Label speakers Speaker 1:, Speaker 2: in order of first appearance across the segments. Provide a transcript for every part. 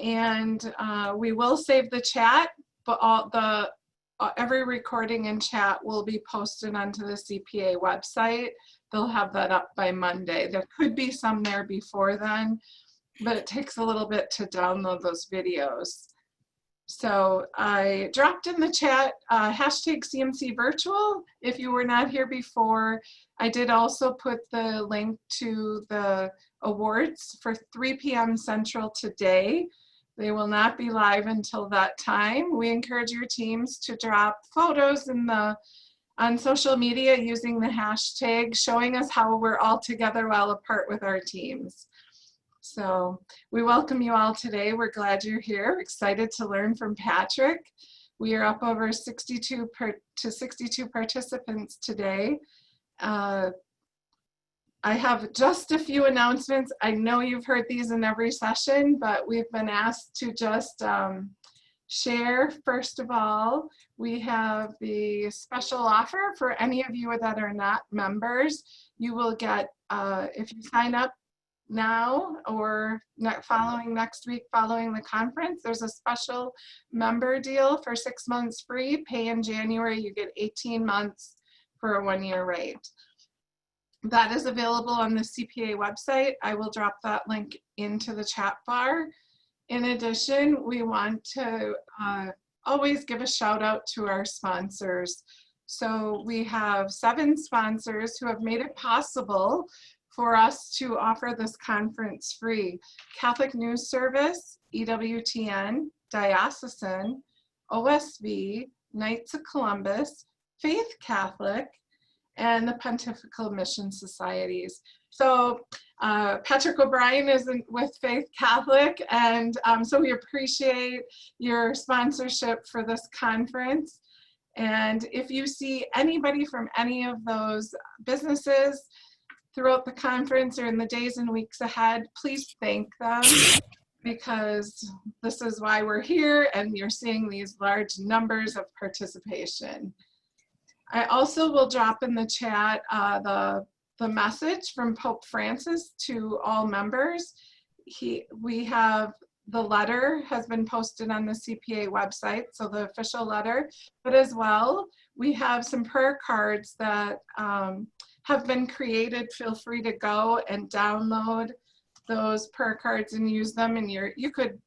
Speaker 1: And we will save the chat, but every recording and chat will be posted onto the CPA website. They'll have that up by Monday. There could be some there before then, but it takes a little bit to download those videos. So I dropped in the chat hashtag CMC virtual. If you were not here before, I did also put the link to the awards for 3 p.m. Central today. They will not be live until that time. We encourage your teams to drop photos on social media using the hashtag, showing us how we're all together while apart with our teams. So we welcome you all today. We're glad you're here. Excited to learn from Patrick. We are up over 62 participants today. I have just a few announcements. I know you've heard these in every session, but we've been asked to just share. First of all, we have the special offer for any of you that are not members. You will get, if you sign up now or following next week following the conference, there's a special member deal for 6 months free. Pay in January, you get 18 months for a 1-year rate. That is available on the CPA website. I will drop that link into the chat bar. In addition, we want to always give a shout out to our sponsors. So we have 7 sponsors who have made it possible for us to offer this conference free: Catholic News Service, EWTN, Diocesan, OSV, Knights of Columbus, Faith Catholic, and the Pontifical Mission Societies. So Patrick O'Brien is with Faith Catholic, and so we appreciate your sponsorship for this conference. And if you see anybody from any of those businesses throughout the conference or in the days and weeks ahead, please thank them, because this is why we're here and you're seeing these large numbers of participation. I also will drop in the chat the message from Pope Francis to all members. We have the letter has been posted on the CPA website, so the official letter, but as well, we have some prayer cards that have been created. Feel free to go and download those prayer cards and use them in you could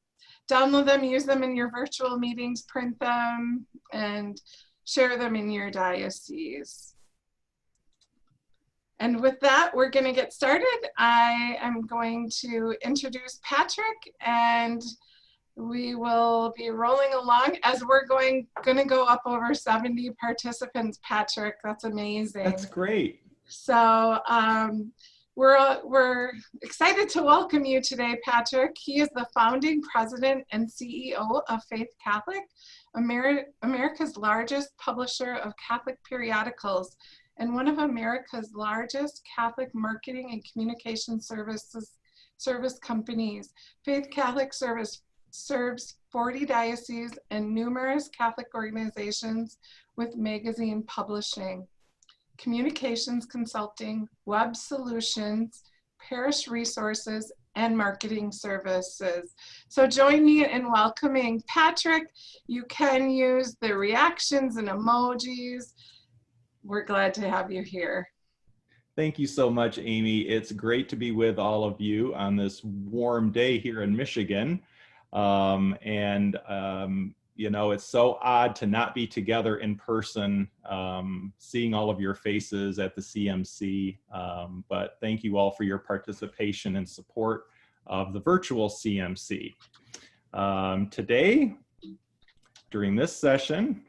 Speaker 1: download them, use them in your virtual meetings, print them, and share them in your diocese. And with that, we're going to get started. I am going to introduce Patrick, and we will be rolling along as we're going to go up over 70 participants. Patrick, that's amazing.
Speaker 2: That's great.
Speaker 1: So we're excited to welcome you today, Patrick. He is the founding president and CEO of Faith Catholic, America's largest publisher of Catholic periodicals, and one of America's largest Catholic marketing and communication service companies. Faith Catholic serves 40 dioceses and numerous Catholic organizations with magazine publishing, communications consulting, web solutions, parish resources, and marketing services. So join me in welcoming Patrick. You can use the reactions and emojis. We're glad to have you here.
Speaker 2: Thank you so much, Amy. It's great to be with all of you on this warm day here in Michigan. You know, it's so odd to not be together in person, seeing all of your faces at the CMC, but thank you all for your participation and support of the virtual CMC. Today, during this session,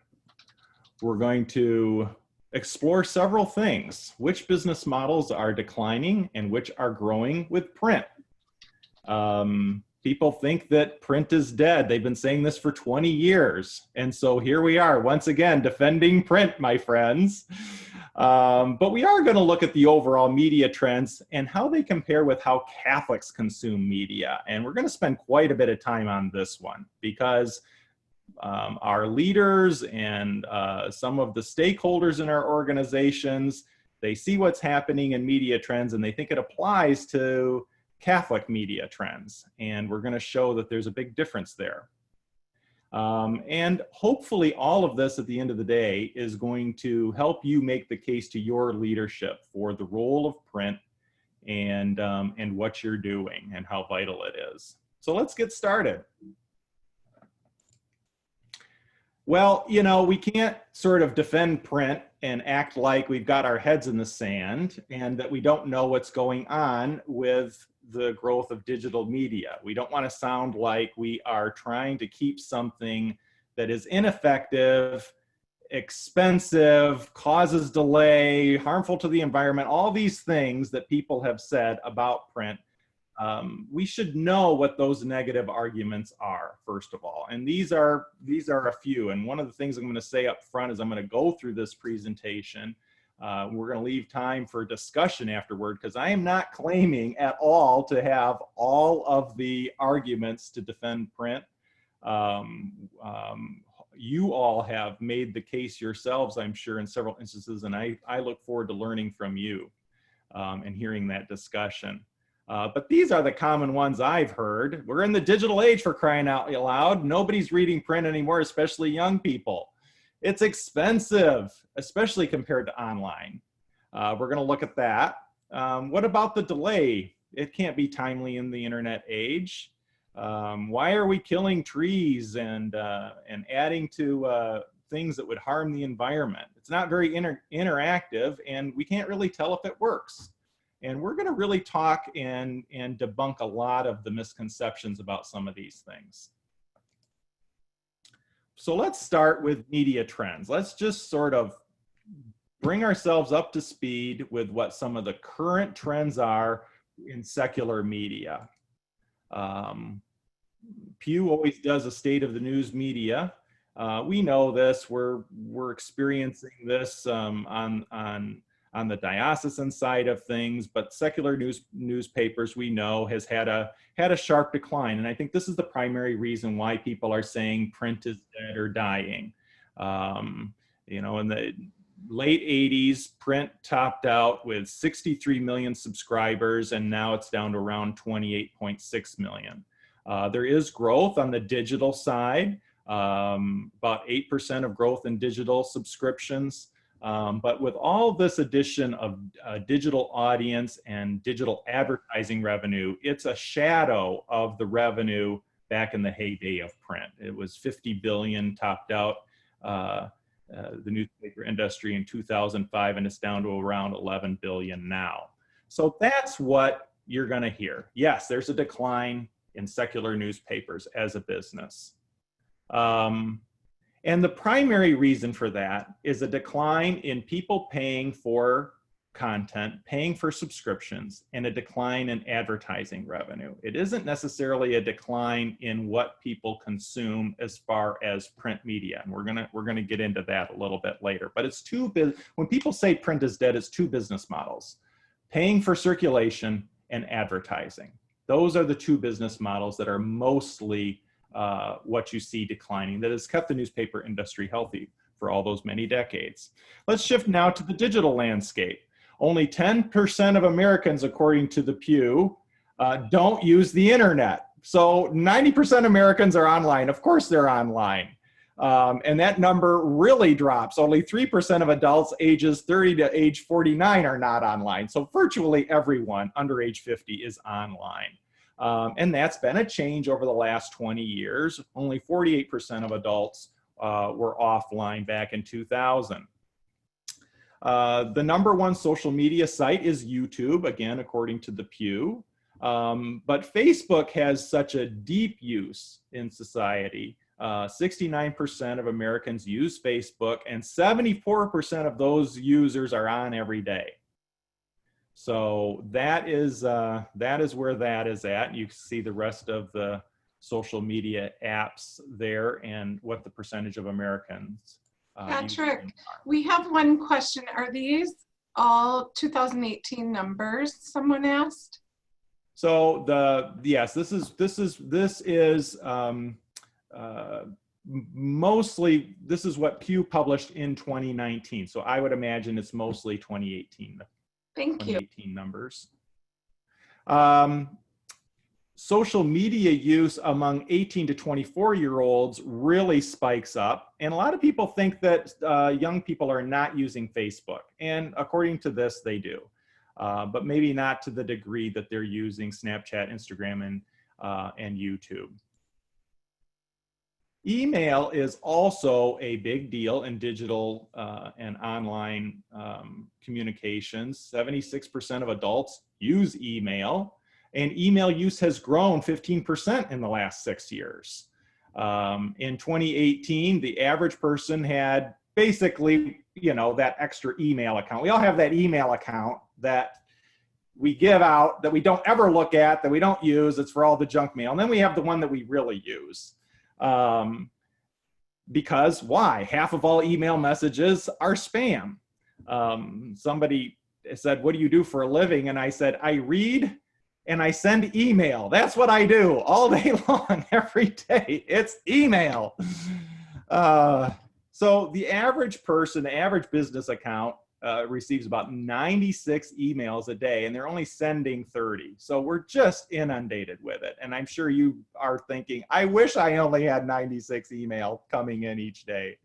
Speaker 2: we're going to explore several things: which business models are declining and which are growing with print. People think that print is dead. They've been saying this for 20 years. And so here we are, once again, defending print, my friends. But we are going to look at the overall media trends and how they compare with how Catholics consume media. And we're going to spend quite a bit of time on this one because our leaders and some of the stakeholders in our organizations, they see what's happening in media trends and they think it applies to Catholic media trends. And we're going to show that there's a big difference there. And hopefully all of this at the end of the day is going to help you make the case to your leadership for the role of print and what you're doing and how vital it is. So let's get started. Well, you know, we can't sort of defend print and act like we've got our heads in the sand and that we don't know what's going on with the growth of digital media. We don't want to sound like we are trying to keep something that is ineffective, expensive, causes delay, harmful to the environment, all these things that people have said about print. We should know what those negative arguments are, first of all. And these are a few. And one of the things I'm going to say up front is I'm going to go through this presentation. We're going to leave time for discussion afterward, because I am not claiming at all to have all of the arguments to defend print. You all have made the case yourselves, I'm sure, in several instances, and I look forward to learning from you and hearing that discussion. But these are the common ones I've heard. We're in the digital age, for crying out loud. Nobody's reading print anymore, especially young people. It's expensive, especially compared to online. We're going to look at that. What about the delay? It can't be timely in the internet age. Why are we killing trees and adding to things that would harm the environment? It's not very interactive, and we can't really tell if it works. And we're going to really talk and debunk a lot of the misconceptions about some of these things. So let's start with media trends. Let's just sort of bring ourselves up to speed with what some of the current trends are in secular media. Pew always does a state of the news media. We know this. We're experiencing this on the diocesan side of things, but secular newspapers, we know, has had a sharp decline. And I think this is the primary reason why people are saying print is dead or dying. You know, in the late 80s, print topped out with 63 million subscribers, and now it's down to around 28.6 million. There is growth on the digital side, about 8% of growth in digital subscriptions. But with all this addition of digital audience and digital advertising revenue, it's a shadow of the revenue back in the heyday of print. It was 50 billion topped out the newspaper industry in 2005, and it's down to around 11 billion now. So that's what you're going to hear. Yes, there's a decline in secular newspapers as a business. And the primary reason for that is a decline in people paying for content, paying for subscriptions, and a decline in advertising revenue. It isn't necessarily a decline in what people consume as far as print media. And we're gonna get into that a little bit later. But it's when people say print is dead, it's two business models: paying for circulation and advertising. Those are the two business models that are mostly what you see declining, that has kept the newspaper industry healthy for all those many decades. Let's shift now to the digital landscape. Only 10% of Americans, according to the Pew, don't use the internet. So 90% of Americans are online. Of course they're online. And that number really drops. Only 3% of adults ages 30 to age 49 are not online. So virtually everyone under age 50 is online. And that's been a change over the last 20 years. Only 48% of adults were offline back in 2000. The #1 social media site is YouTube, again, according to the Pew. But Facebook has such a deep use in society. 69% of Americans use Facebook, and 74% of those users are on every day. So that is where that is at. You can see the rest of the social media apps there and what the percentage of Americans.
Speaker 1: Patrick, we have one question. Are these all 2018 numbers? Someone asked.
Speaker 2: So yes, this is mostly, this is what Pew published in 2019. So I would imagine it's mostly 2018.
Speaker 1: Thank you.
Speaker 2: 2018 numbers. social media use among 18 to 24-year-olds really spikes up. And a lot of people think that young people are not using Facebook. And according to this, they do. But maybe not to the degree that they're using Snapchat, Instagram, and YouTube. Email is also a big deal in digital and online communications. 76% of adults use email, and email use has grown 15% in the last 6 years. In 2018, the average person had basically, that extra email account. We all have that email account that we give out, that we don't ever look at, that we don't use. It's for all the junk mail. And then we have the one that we really use. Because why? Half of all email messages are spam. Somebody said, "What do you do for a living?" And I said, "I read and I send email." That's what I do all day long, every day. It's email. So the average person, the average business account receives about 96 emails a day, and they're only sending 30. So we're just inundated with it. And I'm sure you are thinking, I wish I only had 96 email coming in each day.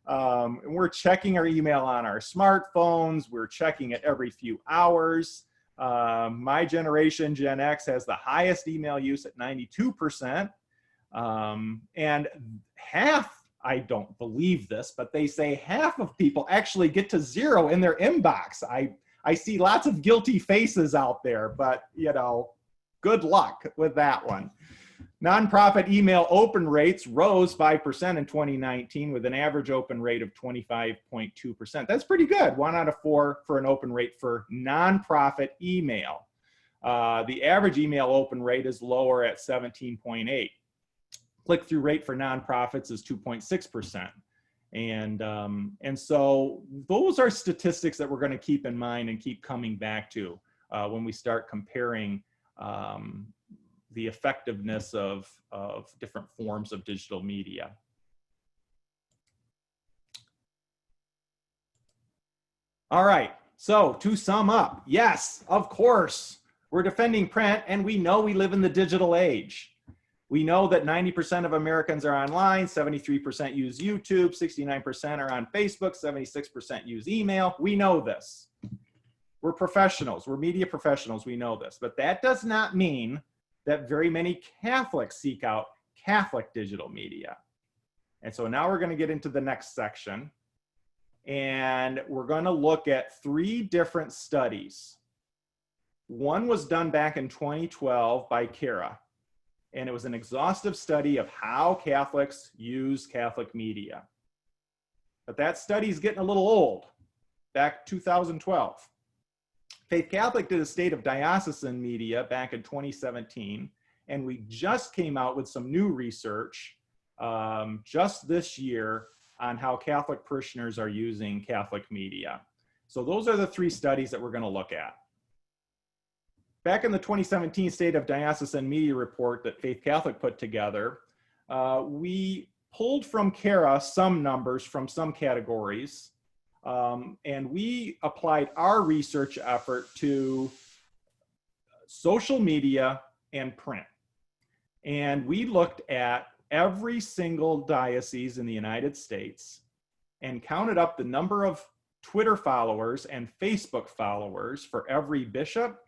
Speaker 2: And we're checking our email on our smartphones. We're checking it every few hours. My generation, Gen X, has the highest email use at 92%. And half, I don't believe this, but they say half of people actually get to 0 in their inbox. I see lots of guilty faces out there, but good luck with that one. Nonprofit email open rates rose 5% in 2019 with an average open rate of 25.2%. That's pretty good. 1 out of 4 for an open rate for nonprofit email. The average email open rate is lower at 17.8. Click-through rate for nonprofits is 2.6%. And so those are statistics that we're going to keep in mind and keep coming back to when we start comparing the effectiveness of different forms of digital media. All right, so to sum up, yes, of course, we're defending print, and we know we live in the digital age. We know that 90% of Americans are online, 73% use YouTube, 69% are on Facebook, 76% use email. We know this. We're professionals, we're media professionals, we know this. But that does not mean that very many Catholics seek out Catholic digital media. And so now we're going to get into the next section. And we're going to look at 3 different studies. One was done back in 2012 by Kara. And it was an exhaustive study of how Catholics use Catholic media. But that study is getting a little old, back 2012. Faith Catholic did a state of diocesan media back in 2017, and we just came out with some new research just this year on how Catholic parishioners are using Catholic media. So those are the 3 studies that we're going to look at. Back in the 2017 State of Diocesan Media report that Faith Catholic put together, we pulled from Kara some numbers from some categories, and we applied our research effort to social media and print. And we looked at every single diocese in the United States and counted up the number of Twitter followers and Facebook followers for every bishop,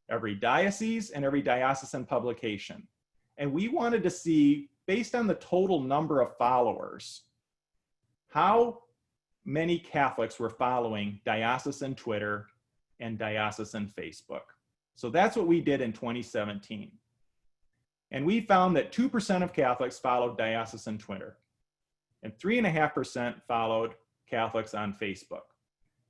Speaker 2: every diocese, and every diocesan publication. And we wanted to see, based on the total number of followers, how many Catholics were following diocesan Twitter and diocesan Facebook. So that's what we did in 2017. And we found that 2% of Catholics followed diocesan Twitter, and 3.5% followed Catholics on Facebook.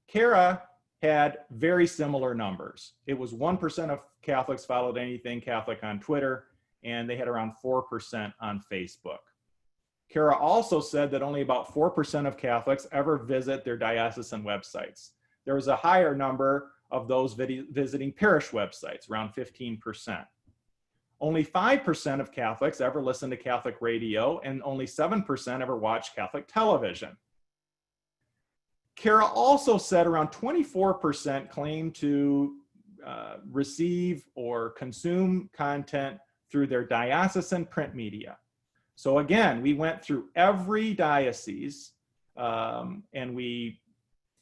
Speaker 2: Kara had very similar numbers. It was 1% of Catholics followed anything Catholic on Twitter, and they had around 4% on Facebook. Kara also said that only about 4% of Catholics ever visit their diocesan websites. There was a higher number of those visiting parish websites, around 15%. Only 5% of Catholics ever listen to Catholic radio, and only 7% ever watch Catholic television. Kara also said around 24% claim to receive or consume content through their diocesan print media. So again, we went through every diocese and we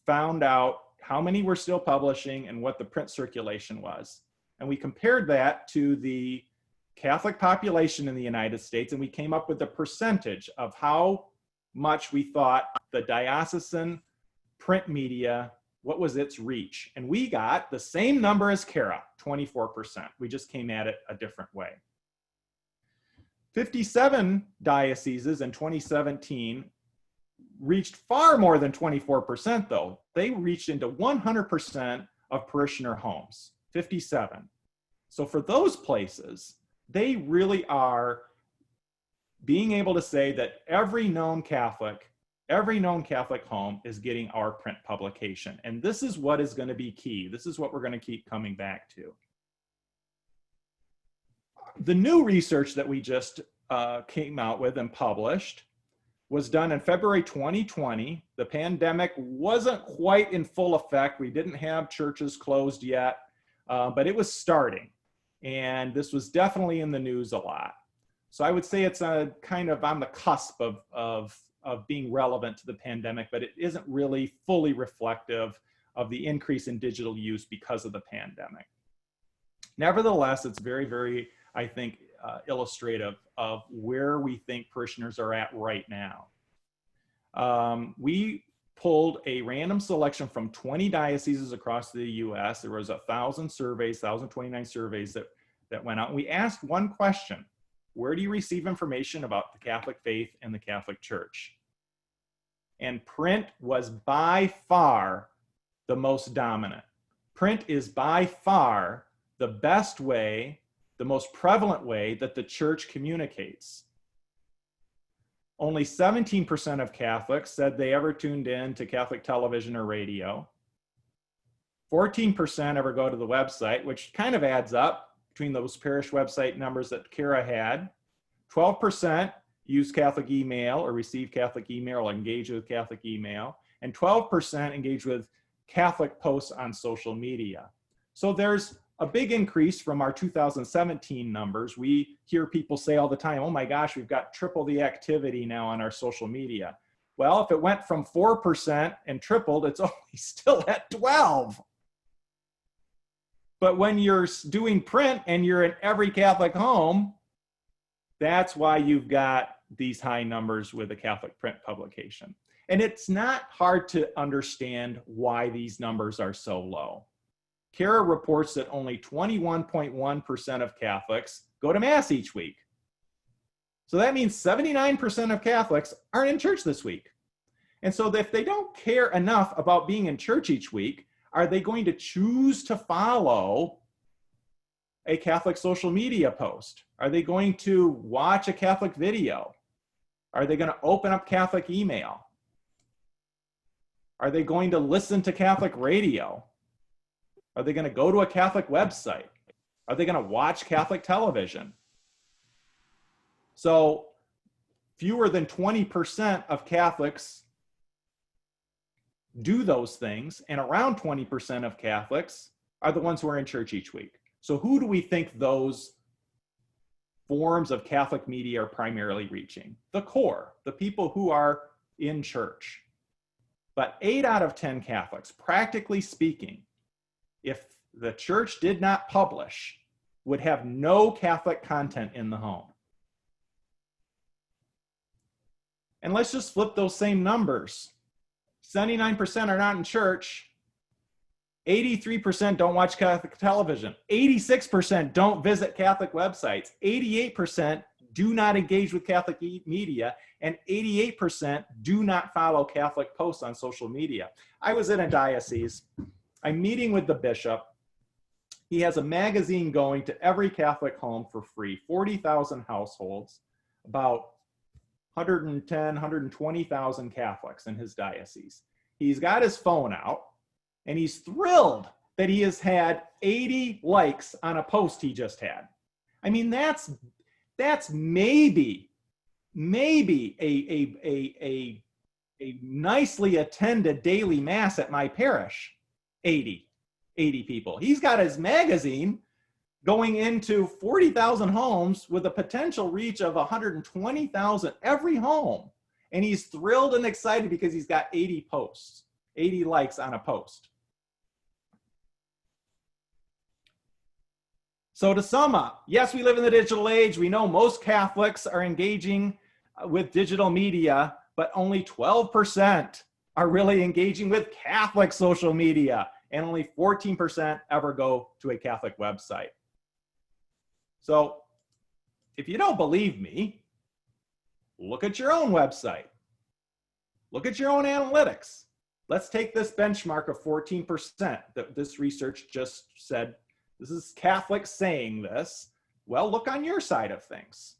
Speaker 2: found out how many were still publishing and what the print circulation was. And we compared that to the Catholic population in the United States, and we came up with the percentage of how much we thought the diocesan print media, what was its reach. And we got the same number as Kara, 24%. We just came at it a different way. 57 dioceses in 2017 reached far more than 24% though. They reached into 100% of parishioner homes, 57. So for those places, they really are being able to say that every known Catholic home is getting our print publication. And this is what is going to be key. This is what we're going to keep coming back to. The new research that we just came out with and published was done in February 2020. The pandemic wasn't quite in full effect. We didn't have churches closed yet, but it was starting. And this was definitely in the news a lot. So I would say it's a kind of on the cusp of being relevant to the pandemic, but it isn't really fully reflective of the increase in digital use because of the pandemic. Nevertheless, it's very, very, I think, illustrative of where we think parishioners are at right now. We pulled a random selection from 20 dioceses across the US. There was 1,000 surveys, 1,029 surveys that went out. And we asked one question: where do you receive information about the Catholic faith and the Catholic Church? And print was by far the most dominant. Print is by far the best way, the most prevalent way that the church communicates. Only 17% of Catholics said they ever tuned in to Catholic television or radio. 14% ever go to the website, which kind of adds up between those parish website numbers that Kara had. 12% use Catholic email or receive Catholic email or engage with Catholic email. And 12% engage with Catholic posts on social media. So there's a big increase from our 2017 numbers. We hear people say all the time, oh my gosh, we've got triple the activity now on our social media. Well, if it went from 4% and tripled, it's only still at 12. But when you're doing print and you're in every Catholic home, that's why you've got these high numbers with a Catholic print publication. And it's not hard to understand why these numbers are so low. Kara reports that only 21.1% of Catholics go to Mass each week. So that means 79% of Catholics aren't in church this week. And so if they don't care enough about being in church each week, are they going to choose to follow a Catholic social media post? Are they going to watch a Catholic video? Are they going to open up Catholic email? Are they going to listen to Catholic radio? Are they going to go to a Catholic website? Are they going to watch Catholic television? So fewer than 20% of Catholics do those things, and around 20% of Catholics are the ones who are in church each week. So who do we think those forms of Catholic media are primarily reaching? The core, the people who are in church. But 8 out of 10 Catholics, practically speaking, if the church did not publish, would have no Catholic content in the home. And let's just flip those same numbers. 79% are not in church. 83% don't watch Catholic television. 86% don't visit Catholic websites. 88% do not engage with Catholic media. And 88% do not follow Catholic posts on social media. I was in a diocese. I'm meeting with the bishop. He has a magazine going to every Catholic home for free, 40,000 households, about 110, 120,000 Catholics in his diocese. He's got his phone out, and he's thrilled that he has had 80 likes on a post he just had. I mean, that's maybe a nicely attended daily mass at my parish. 80 80 people. He's got his magazine going into 40,000 homes with a potential reach of 120,000 every home. And he's thrilled and excited because he's got 80 posts, 80 likes on a post. So to sum up, yes, we live in the digital age. We know most Catholics are engaging with digital media, but only 12% are really engaging with Catholic social media, and only 14% ever go to a Catholic website. So if you don't believe me, look at your own website. Look at your own analytics. Let's take this benchmark of 14% that this research just said. This is Catholics saying this. Well, look on your side of things.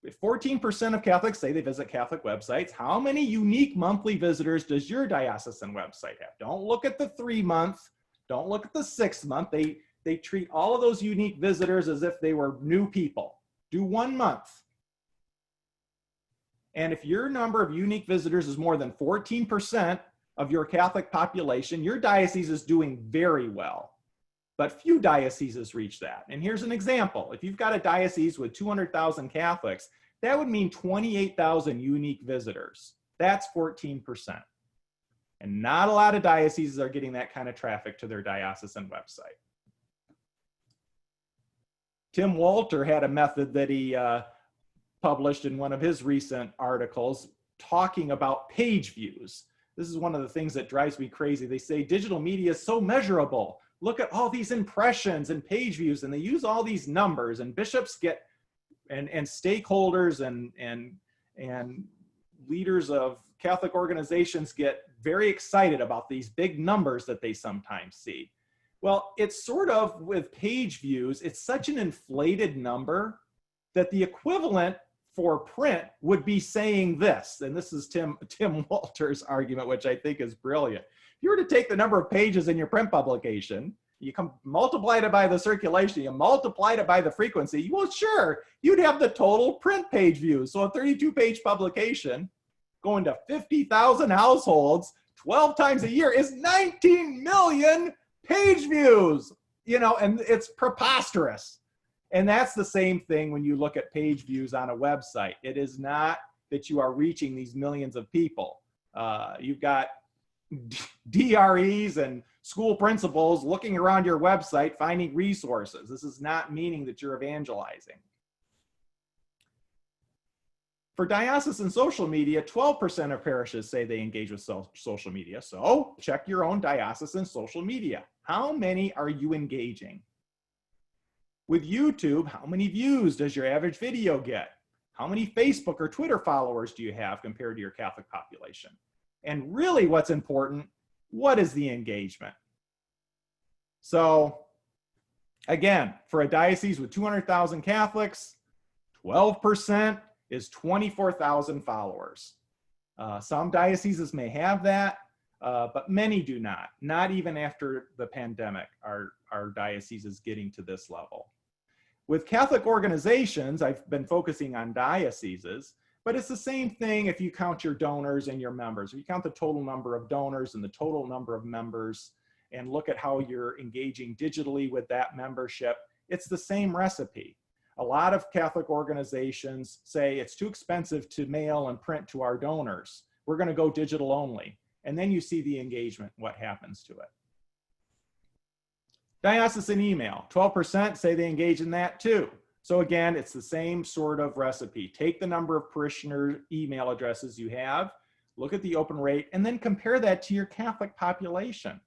Speaker 2: If 14% of Catholics say they visit Catholic websites, how many unique monthly visitors does your diocesan website have? Don't look at the 3-month. Don't look at the 6-month. They treat all of those unique visitors as if they were new people. Do 1 month. And if your number of unique visitors is more than 14% of your Catholic population, your diocese is doing very well. But few dioceses reach that. And here's an example. If you've got a diocese with 200,000 Catholics, that would mean 28,000 unique visitors. That's 14%. And not a lot of dioceses are getting that kind of traffic to their diocesan website. Tim Walter had a method that he published in one of his recent articles talking about page views. This is one of the things that drives me crazy. They say digital media is so measurable. Look at all these impressions and page views, and they use all these numbers, and bishops get, and stakeholders and leaders of Catholic organizations get very excited about these big numbers that they sometimes see. Well, it's sort of with page views, it's such an inflated number that the equivalent for print would be saying this, and this is Tim Walter's argument, which I think is brilliant. If you were to take the number of pages in your print publication, you multiply it by the circulation, you multiply it by the frequency, well, sure, you'd have the total print page views. So a 32-page publication going to 50,000 households 12 times a year is 19 million page views, you know, and it's preposterous. And that's the same thing when you look at page views on a website. It is not that you are reaching these millions of people. You've got DREs and school principals looking around your website, finding resources. This is not meaning that you're evangelizing. For diocesan social media, 12% of parishes say they engage with social media. So check your own diocesan social media. How many are you engaging? With YouTube, how many views does your average video get? How many Facebook or Twitter followers do you have compared to your Catholic population? And really what's important, what is the engagement? So again, for a diocese with 200,000 Catholics, 12% is 24,000 followers. Some dioceses may have that, but many do not. Not even after the pandemic are dioceses getting to this level. With Catholic organizations, I've been focusing on dioceses, but it's the same thing if you count your donors and your members. If you count the total number of donors and the total number of members and look at how you're engaging digitally with that membership, it's the same recipe. A lot of Catholic organizations say it's too expensive to mail and print to our donors. We're going to go digital only. And then you see the engagement, what happens to it. Diocesan email, 12% say they engage in that too. So again, it's the same sort of recipe. Take the number of parishioner email addresses you have, look at the open rate, and then compare that to your Catholic population.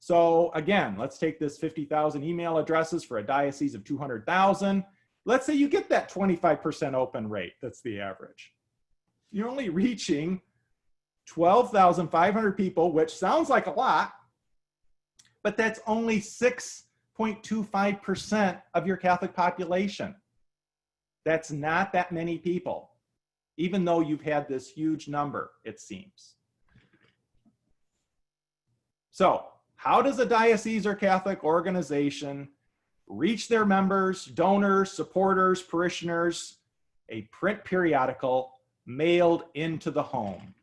Speaker 2: So again, let's take this 50,000 email addresses for a diocese of 200,000. Let's say you get that 25% open rate, that's the average. You're only reaching 12,500 people, which sounds like a lot, but that's only 6.25% of your Catholic population. That's not that many people, even though you've had this huge number, it seems. So how does a diocese or Catholic organization reach their members, donors, supporters, parishioners? A print periodical mailed into the home.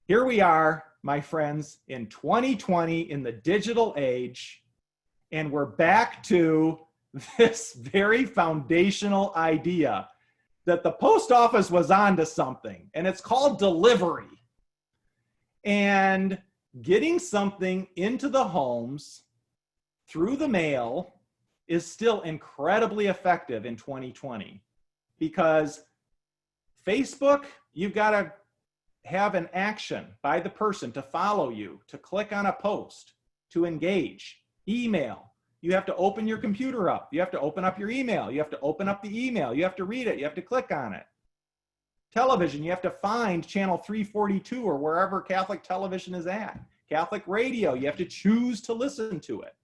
Speaker 2: Here we are my friends, in 2020 in the digital age, and we're back to this very foundational idea that the post office was onto something, and it's called delivery. And getting something into the homes through the mail is still incredibly effective in 2020, because Facebook, you've got to have an action by the person to follow you, to click on a post, to engage. Email, you have to open your computer up. You have to open up your email. You have to open up the email. You have to read it. You have to click on it. Television, you have to find channel 342 or wherever Catholic television is at. Catholic radio, you have to choose to listen to it.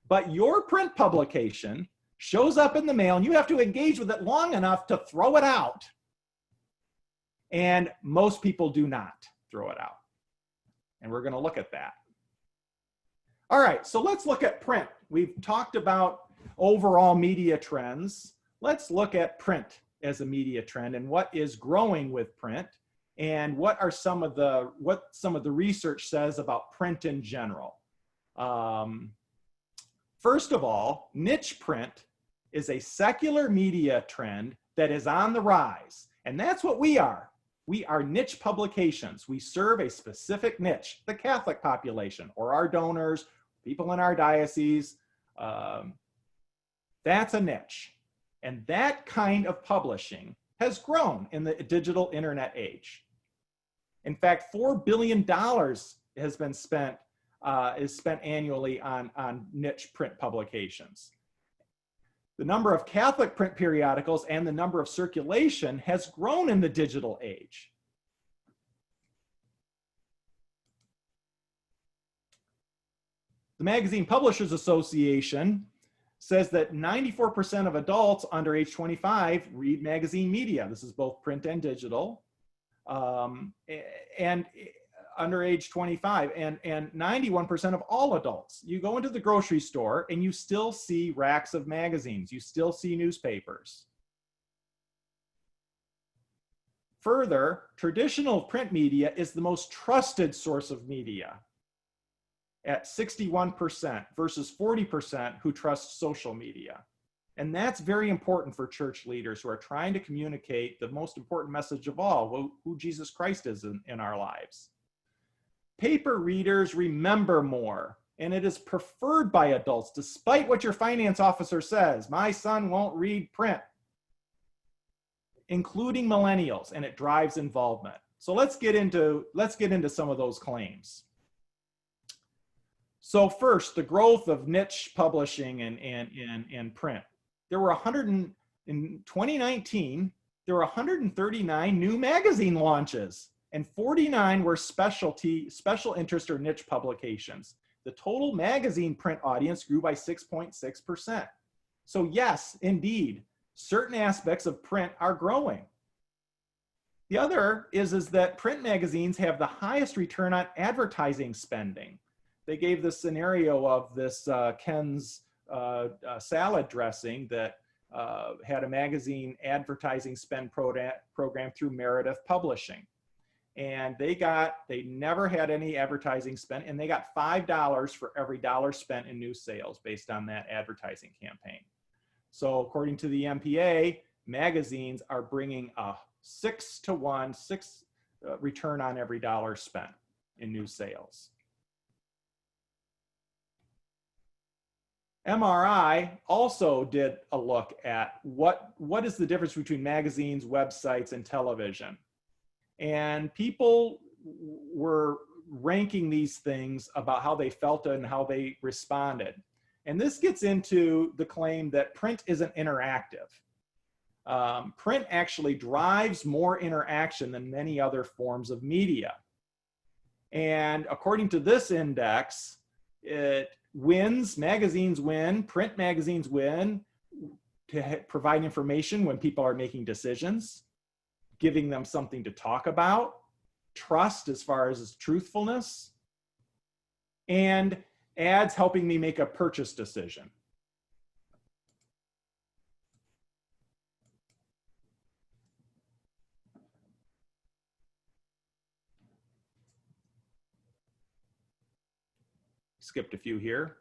Speaker 2: But your print publication shows up in the mail and you have to engage with it long enough to throw it out. And most people do not throw it out. And we're going to look at that. All right, so let's look at print. We've talked about overall media trends. Let's look at print as a media trend and what is growing with print, and what some of the research says about print in general. First of all, niche print is a secular media trend that is on the rise, and that's what we are. We are niche publications. We serve a specific niche, the Catholic population, or our donors, people in our diocese. That's a niche. And that kind of publishing has grown in the digital internet age. In fact, $4 billion has been spent, is spent annually on niche print publications. The number of Catholic print periodicals and the number of circulation has grown in the digital age. The Magazine Publishers Association says that 94% of adults under age 25 read magazine media. This is both print and digital, and under age 25, and 91% of all adults. You go into the grocery store and you still see racks of magazines. You still see newspapers. Further, traditional print media is the most trusted source of media at 61% versus 40% who trust social media. And that's very important for church leaders who are trying to communicate the most important message of all, who Jesus Christ is in our lives. Paper readers remember more, and it is preferred by adults, despite what your finance officer says. My son won't read print, including millennials, and it drives involvement. So let's get into some of those claims. So first, the growth of niche publishing and print. In 2019, there were 139 new magazine launches, and 49 were special interest or niche publications. The total magazine print audience grew by 6.6%. So yes, indeed, certain aspects of print are growing. The other is that print magazines have the highest return on advertising spending. They gave the scenario of this Ken's salad dressing that had a magazine advertising spend program through Meredith Publishing. And they never had any advertising spent, and they got $5 for every dollar spent in new sales based on that advertising campaign. So according to the MPA, magazines are bringing a 6-to-1 return on every dollar spent in new sales. MRI also did a look at what is the difference between magazines, websites, and television. And people were ranking these things about how they felt and how they responded. And this gets into the claim that print isn't interactive. Print actually drives more interaction than many other forms of media. And according to this index, magazines win, print magazines win to provide information when people are making decisions, giving them something to talk about, trust as far as truthfulness, and ads helping me make a purchase decision. skipped a few here.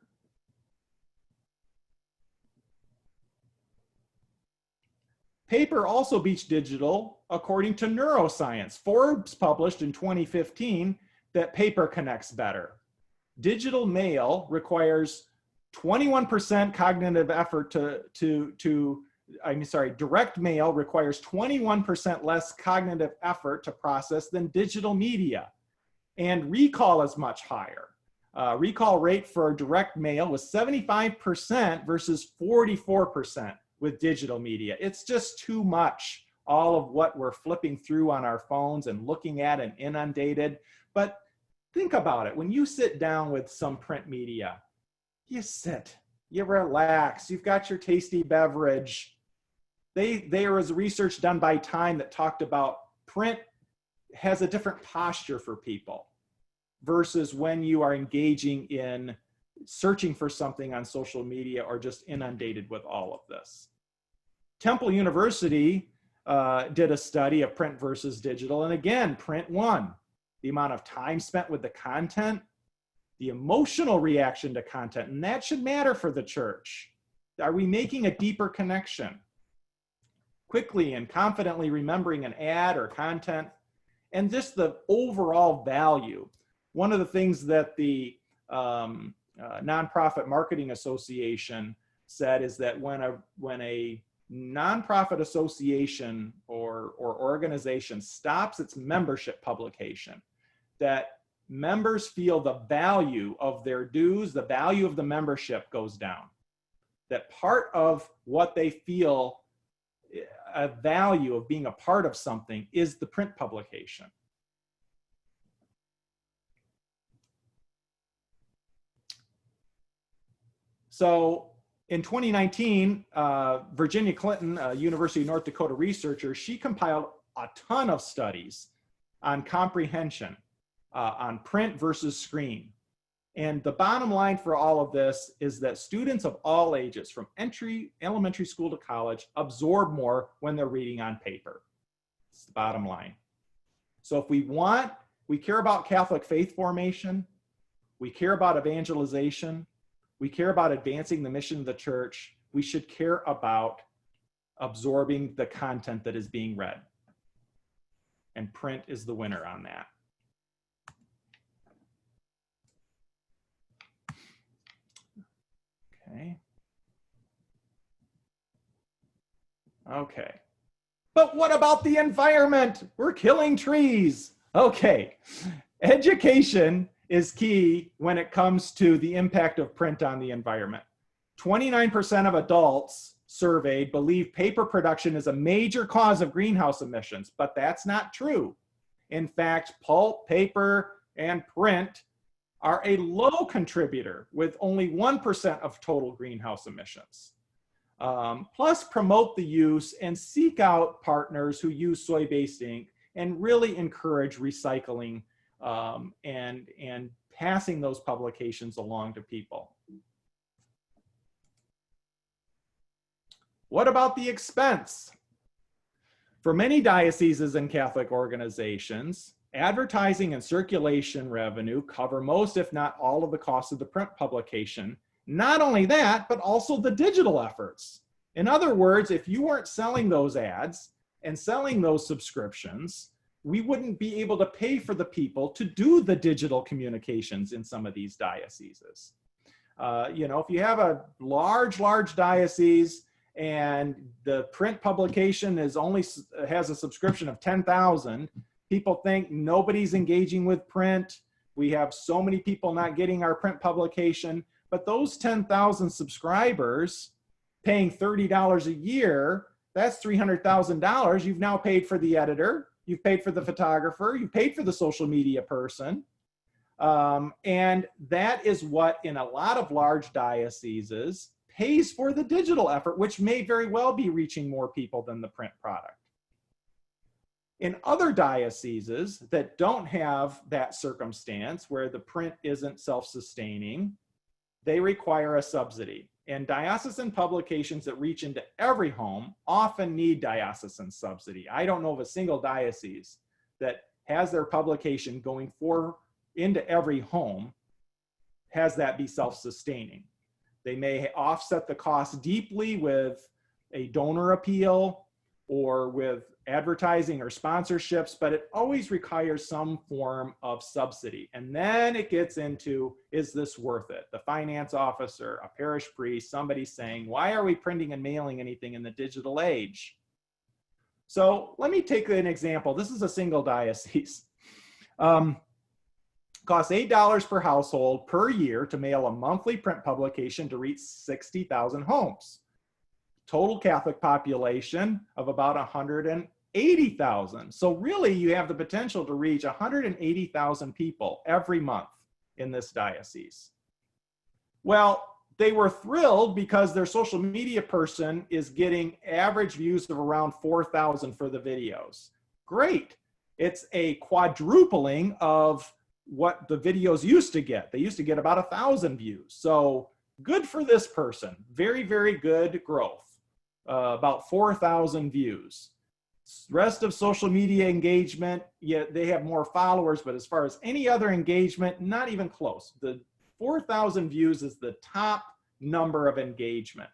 Speaker 2: Paper also beats digital according to neuroscience. Forbes published in 2015 that paper connects better. Digital mail requires 21% cognitive effort direct mail requires 21% less cognitive effort to process than digital media. And recall is much higher. Recall rate for direct mail was 75% versus 44% with digital media. It's just too much, all of what we're flipping through on our phones and looking at and inundated. But think about it. When you sit down with some print media, you sit, you relax, you've got your tasty beverage. There was research done by Time that talked about print has a different posture for people versus when you are engaging in searching for something on social media or just inundated with all of this. Temple University did a study of print versus digital, and again, print won. The amount of time spent with the content, the emotional reaction to content, and that should matter for the church. Are we making a deeper connection? Quickly and confidently remembering an ad or content, and just the overall value. One of the things that the Nonprofit Marketing Association said is that when a nonprofit association or organization stops its membership publication, that members feel the value of their dues, the value of the membership goes down. That part of what they feel a value of being a part of something is the print publication. So in 2019, Virginia Clinton, a University of North Dakota researcher, she compiled a ton of studies on comprehension, on print versus screen. And the bottom line for all of this is that students of all ages, from elementary school to college, absorb more when they're reading on paper. It's the bottom line. So if we care about Catholic faith formation, we care about evangelization, we care about advancing the mission of the church, we should care about absorbing the content that is being read. And print is the winner on that. Okay. But what about the environment? We're killing trees. Okay. Education is key when it comes to the impact of print on the environment. 29% of adults surveyed believe paper production is a major cause of greenhouse emissions, but that's not true. In fact, pulp, paper, and print are a low contributor with only 1% of total greenhouse emissions. Plus, promote the use and seek out partners who use soy-based ink and really encourage recycling and passing those publications along to people. What about the expense? For many dioceses and Catholic organizations, advertising and circulation revenue cover most, if not all, of the costs of the print publication. Not only that, but also the digital efforts. In other words, if you weren't selling those ads and selling those subscriptions, we wouldn't be able to pay for the people to do the digital communications in some of these dioceses. If you have a large diocese and the print publication has a subscription of 10,000, people think nobody's engaging with print. We have so many people not getting our print publication, but those 10,000 subscribers paying $30 a year, that's $300,000. You've now paid for the editor, you've paid for the photographer, you've paid for the social media person. And that is what in a lot of large dioceses pays for the digital effort, which may very well be reaching more people than the print product. In other dioceses that don't have that circumstance where the print isn't self-sustaining, they require a subsidy. And diocesan publications that reach into every home often need diocesan subsidy. I don't know of a single diocese that has their publication going into every home has that be self-sustaining. They may offset the cost deeply with a donor appeal or with advertising or sponsorships, but it always requires some form of subsidy. And then it gets into, is this worth it? The finance officer, a parish priest, somebody saying, why are we printing and mailing anything in the digital age? So let me take an example. This is a single diocese. Costs $8 per household per year to mail a monthly print publication to reach 60,000 homes. Total Catholic population of about 180,000. So really you have the potential to reach 180,000 people every month in this diocese. Well, they were thrilled because their social media person is getting average views of around 4,000 for the videos. Great. It's a quadrupling of what the videos used to get. They used to get about 1,000 views. So good for this person. Very, very good growth. About 4,000 views. Rest of social media engagement, yeah, they have more followers, but as far as any other engagement, not even close. The 4,000 views is the top number of engagement.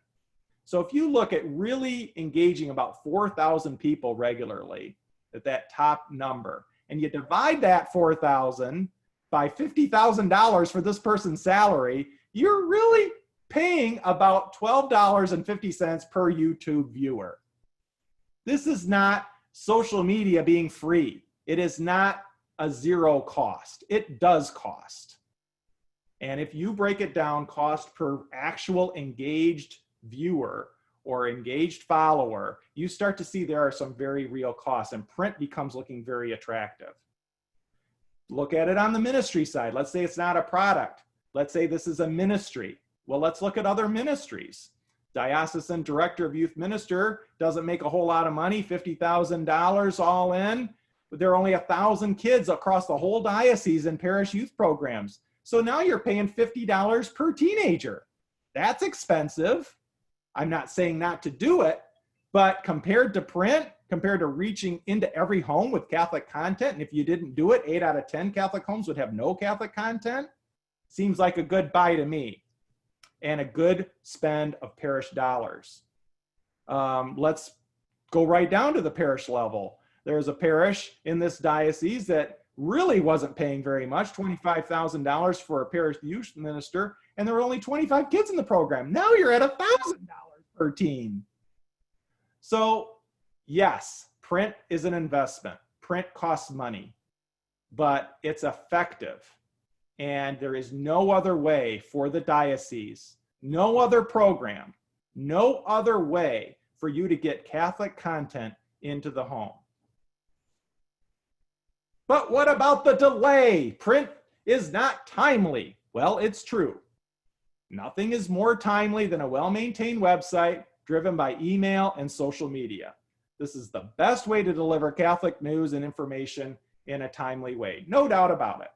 Speaker 2: So if you look at really engaging about 4,000 people regularly at that top number, and you divide that 4,000 by $50,000 for this person's salary, you're really paying about $12.50 per YouTube viewer. This is not social media being free. It is not a zero cost. It does cost. And if you break it down, cost per actual engaged viewer or engaged follower, you start to see there are some very real costs, and print becomes looking very attractive. Look at it on the ministry side. Let's say it's not a product. Let's say this is a ministry. Well, let's look at other ministries. Diocesan Director of Youth Minister doesn't make a whole lot of money, $50,000 all in, but there are only 1,000 kids across the whole diocese in parish youth programs. So now you're paying $50 per teenager. That's expensive. I'm not saying not to do it, but compared to print, compared to reaching into every home with Catholic content, and if you didn't do it, 8 out of 10 Catholic homes would have no Catholic content, seems like a good buy to me. And a good spend of parish dollars. Let's go right down to the parish level. There's a parish in this diocese that really wasn't paying very much, $25,000 for a parish youth minister, and there were only 25 kids in the program. Now you're at $1,000 per teen. So yes, print is an investment. Print costs money, but it's effective. And there is no other way for the diocese, no other program, no other way for you to get Catholic content into the home. But what about the delay? Print is not timely. Well, it's true. Nothing is more timely than a well-maintained website driven by email and social media. This is the best way to deliver Catholic news and information in a timely way. No doubt about it.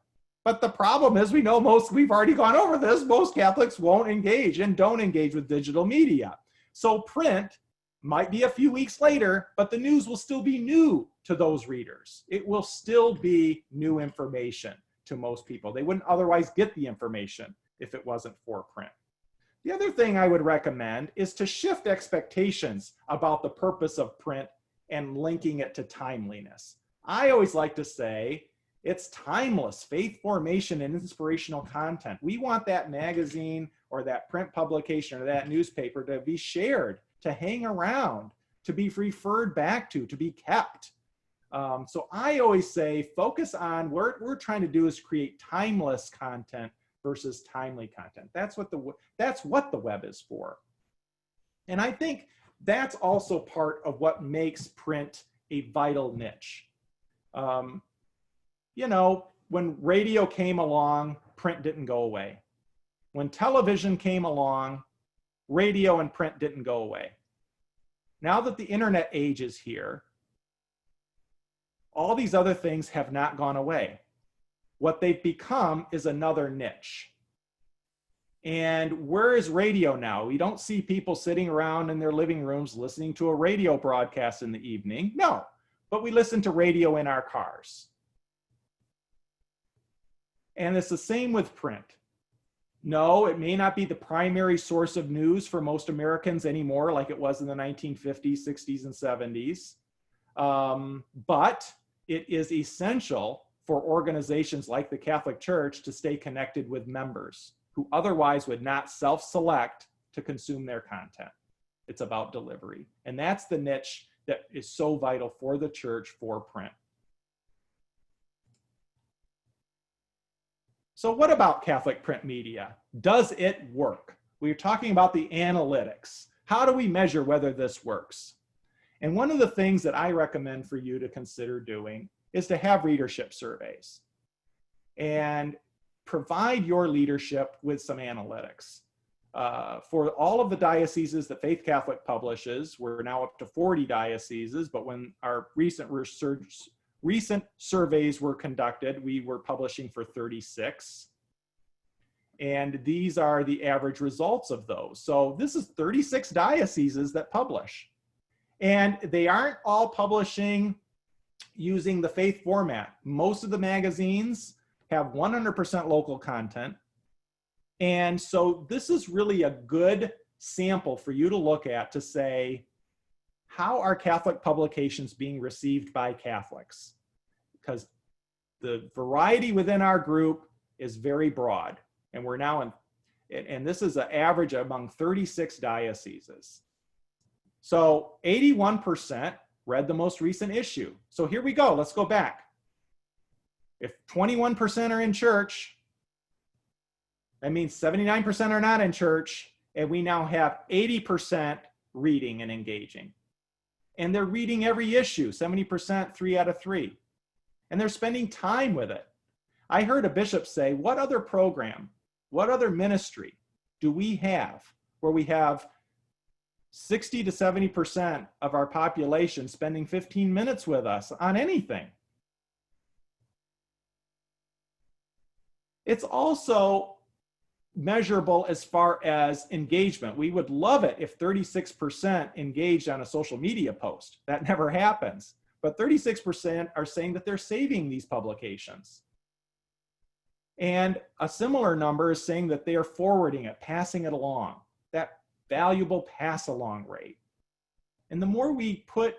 Speaker 2: But the problem is, we know we've already gone over this, most Catholics won't engage and don't engage with digital media. So print might be a few weeks later, but the news will still be new to those readers. It will still be new information to most people. They wouldn't otherwise get the information if it wasn't for print. The other thing I would recommend is to shift expectations about the purpose of print and linking it to timeliness. I always like to say, it's timeless faith formation and inspirational content. We want that magazine or that print publication or that newspaper to be shared, to hang around, to be referred back to be kept. So I always say, focus on what we're trying to do is create timeless content versus timely content. That's what the web is for. And I think that's also part of what makes print a vital niche. You know, when radio came along, print didn't go away. When television came along, radio and print didn't go away. Now that the internet age is here, all these other things have not gone away. What they've become is another niche. And where is radio now? We don't see people sitting around in their living rooms listening to a radio broadcast in the evening. No, but we listen to radio in our cars. And it's the same with print. No, it may not be the primary source of news for most Americans anymore, like it was in the 1950s, 60s, and 70s. But it is essential for organizations like the Catholic Church to stay connected with members who otherwise would not self-select to consume their content. It's about delivery. And that's the niche that is so vital for the church for print. So what about Catholic print media? Does it work? We're talking about the analytics. How do we measure whether this works? And one of the things that I recommend for you to consider doing is to have readership surveys and provide your leadership with some analytics. For all of the dioceses that Faith Catholic publishes, we're now up to 40 dioceses, but when our recent surveys were conducted, we were publishing for 36. And these are the average results of those. So this is 36 dioceses that publish. And they aren't all publishing using the faith format. Most of the magazines have 100% local content. And so this is really a good sample for you to look at to say, how are Catholic publications being received by Catholics? Because the variety within our group is very broad. And we're now and this is an average among 36 dioceses. So 81% read the most recent issue. So here we go, let's go back. If 21% are in church, that means 79% are not in church, and we now have 80% reading and engaging. And they're reading every issue, 70%, 3 out of 3. And they're spending time with it. I heard a bishop say, what other program, what other ministry do we have where we have 60 to 70% of our population spending 15 minutes with us on anything? It's also measurable as far as engagement. We would love it if 36% engaged on a social media post. That never happens. But 36% are saying that they're saving these publications. And a similar number is saying that they are forwarding it, passing it along. That valuable pass along rate. And the more we put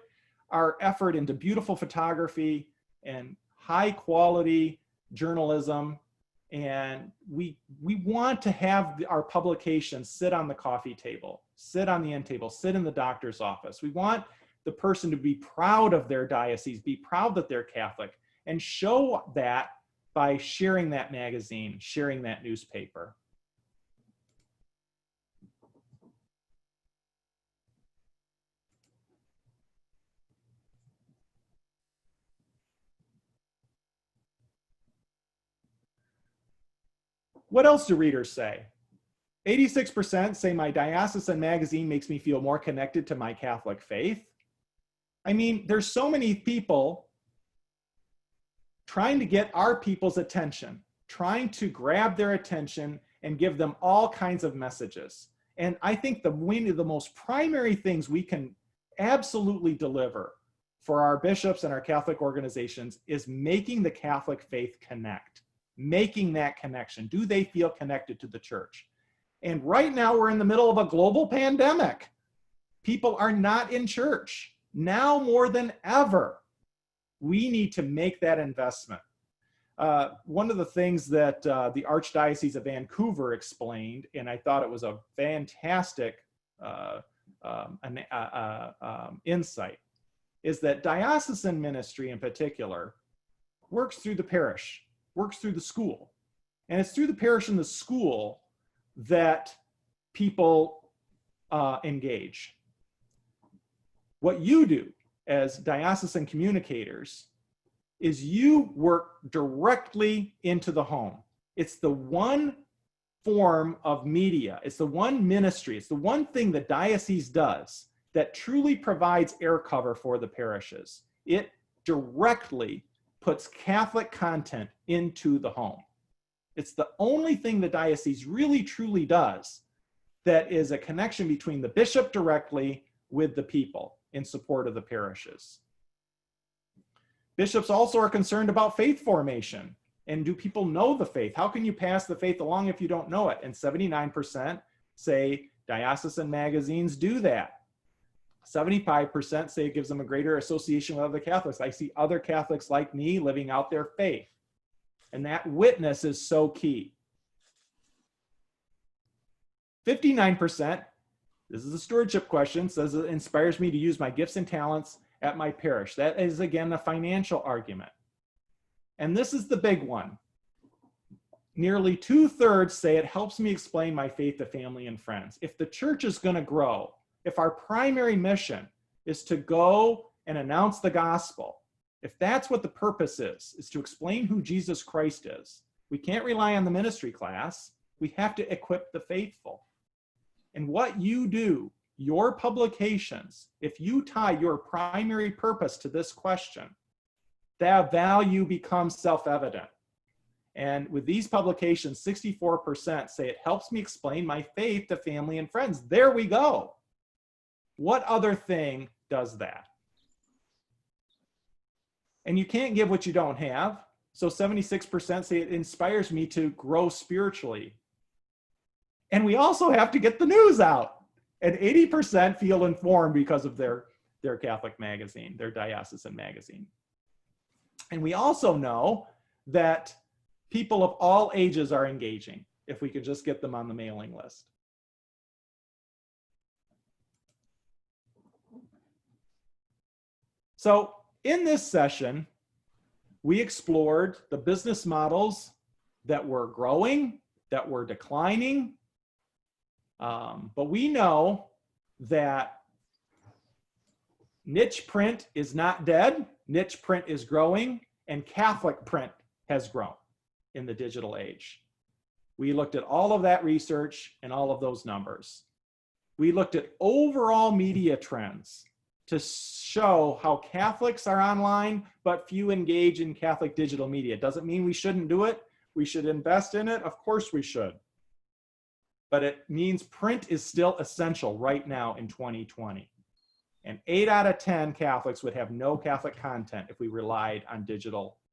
Speaker 2: our effort into beautiful photography and high quality journalism, and we want to have our publications sit on the coffee table, sit on the end table, sit in the doctor's office. We want the person to be proud of their diocese, be proud that they're Catholic, and show that by sharing that magazine, sharing that newspaper. What else do readers say? 86% say my diocesan magazine makes me feel more connected to my Catholic faith. I mean, there's so many people trying to get our people's attention, trying to grab their attention and give them all kinds of messages. And I think one of the most primary things we can absolutely deliver for our bishops and our Catholic organizations is making the Catholic faith connect, making that connection. Do they feel connected to the church? And right now we're in the middle of a global pandemic. People are not in church. Now more than ever, we need to make that investment. One of the things that the Archdiocese of Vancouver explained, and I thought it was a fantastic insight, is that diocesan ministry in particular works through the parish, works through the school. And it's through the parish and the school that people engage. What you do as diocesan communicators is you work directly into the home. It's the one form of media, it's the one ministry, it's the one thing that diocese does that truly provides air cover for the parishes. It directly puts Catholic content into the home. It's the only thing the diocese really truly does that is a connection between the bishop directly with the people in support of the parishes. Bishops also are concerned about faith formation. And do people know the faith? How can you pass the faith along if you don't know it? And 79% say diocesan magazines do that. 75% say it gives them a greater association with other Catholics. I see other Catholics like me living out their faith. And that witness is so key. 59%, this is a stewardship question, says it inspires me to use my gifts and talents at my parish. That is, again, a financial argument. And this is the big one. Nearly 2/3 say it helps me explain my faith to family and friends. If the church is going to grow, if our primary mission is to go and announce the gospel, if that's what the purpose is to explain who Jesus Christ is, we can't rely on the ministry class. We have to equip the faithful. And what you do, your publications, if you tie your primary purpose to this question, that value becomes self-evident. And with these publications, 64% say it helps me explain my faith to family and friends. There we go. What other thing does that? And you can't give what you don't have. So 76% say it inspires me to grow spiritually. And we also have to get the news out. And 80% feel informed because of their Catholic magazine, their diocesan magazine. And we also know that people of all ages are engaging if we could just get them on the mailing list. So in this session, we explored the business models that were growing, that were declining, but we know that niche print is not dead, niche print is growing, and Catholic print has grown in the digital age. We looked at all of that research and all of those numbers. We looked at overall media trends to show how Catholics are online, but few engage in Catholic digital media. Doesn't mean we shouldn't do it. We should invest in it. Of course we should. But it means print is still essential right now in 2020. And 8 out of 10 Catholics would have no Catholic content if we relied on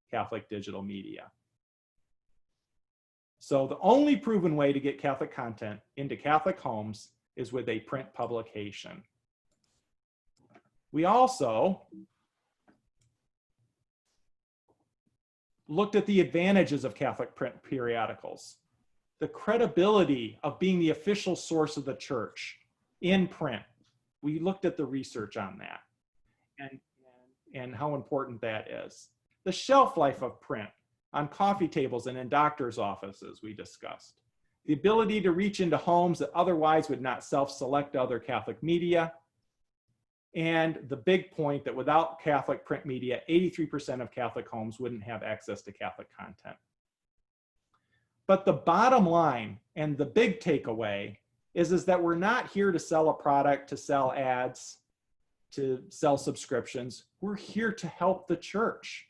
Speaker 2: Catholic digital media. So the only proven way to get Catholic content into Catholic homes is with a print publication. We also looked at the advantages of Catholic print periodicals, the credibility of being the official source of the church in print. We looked at the research on that and how important that is. The shelf life of print on coffee tables and in doctors' offices we discussed. The ability to reach into homes that otherwise would not self-select other Catholic media. And the big point that without Catholic print media, 83% of Catholic homes wouldn't have access to Catholic content. But the bottom line and the big takeaway is that we're not here to sell a product, to sell ads, to sell subscriptions. We're here to help the church.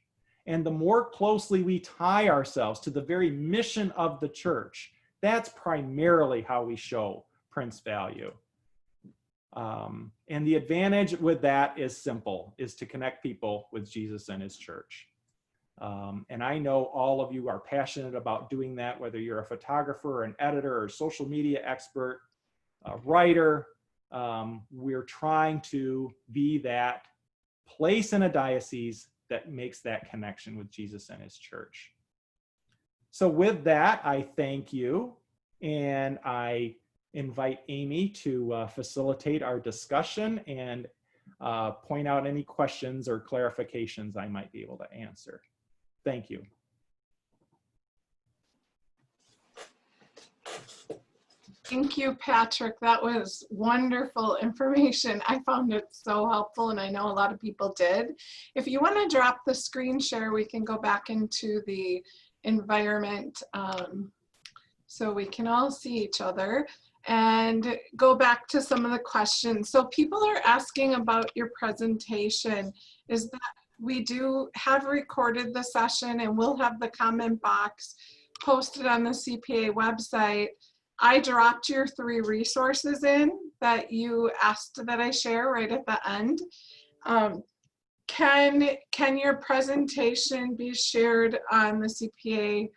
Speaker 2: And the more closely we tie ourselves to the very mission of the church, that's primarily how we show print's value. And the advantage with that is simple, is to connect people with Jesus and his church. And I know all of you are passionate about doing that, whether you're a photographer, an editor, or social media expert, a writer. We're trying to be that place in a diocese that makes that connection with Jesus and his church. So with that, I thank you, and I invite Amy to facilitate our discussion and point out any questions or clarifications I might be able to answer. Thank you.
Speaker 1: Thank you, Patrick. That was wonderful information. I found it so helpful, and I know a lot of people did. If you want to drop the screen share, we can go back into the environment so we can all see each other and go back to some of the questions. So people are asking about your presentation. Is that we do have recorded the session, and we'll have the comment box posted on the CPA website. I dropped your 3 resources in that you asked that I share right at the end. Can your presentation be shared on the CPA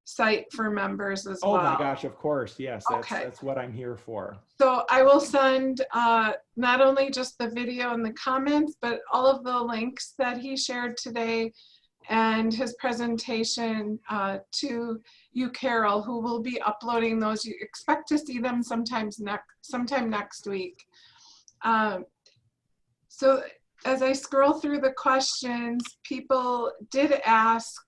Speaker 1: site for members as well?
Speaker 2: Oh my gosh, of course. Yes,
Speaker 1: Okay.
Speaker 2: that's what I'm here for.
Speaker 1: So I will send not only just the video and the comments, but all of the links that he shared today and his presentation to you, Carol, who will be uploading those. You expect to see them sometime next week. So as I scroll through the questions, people did ask,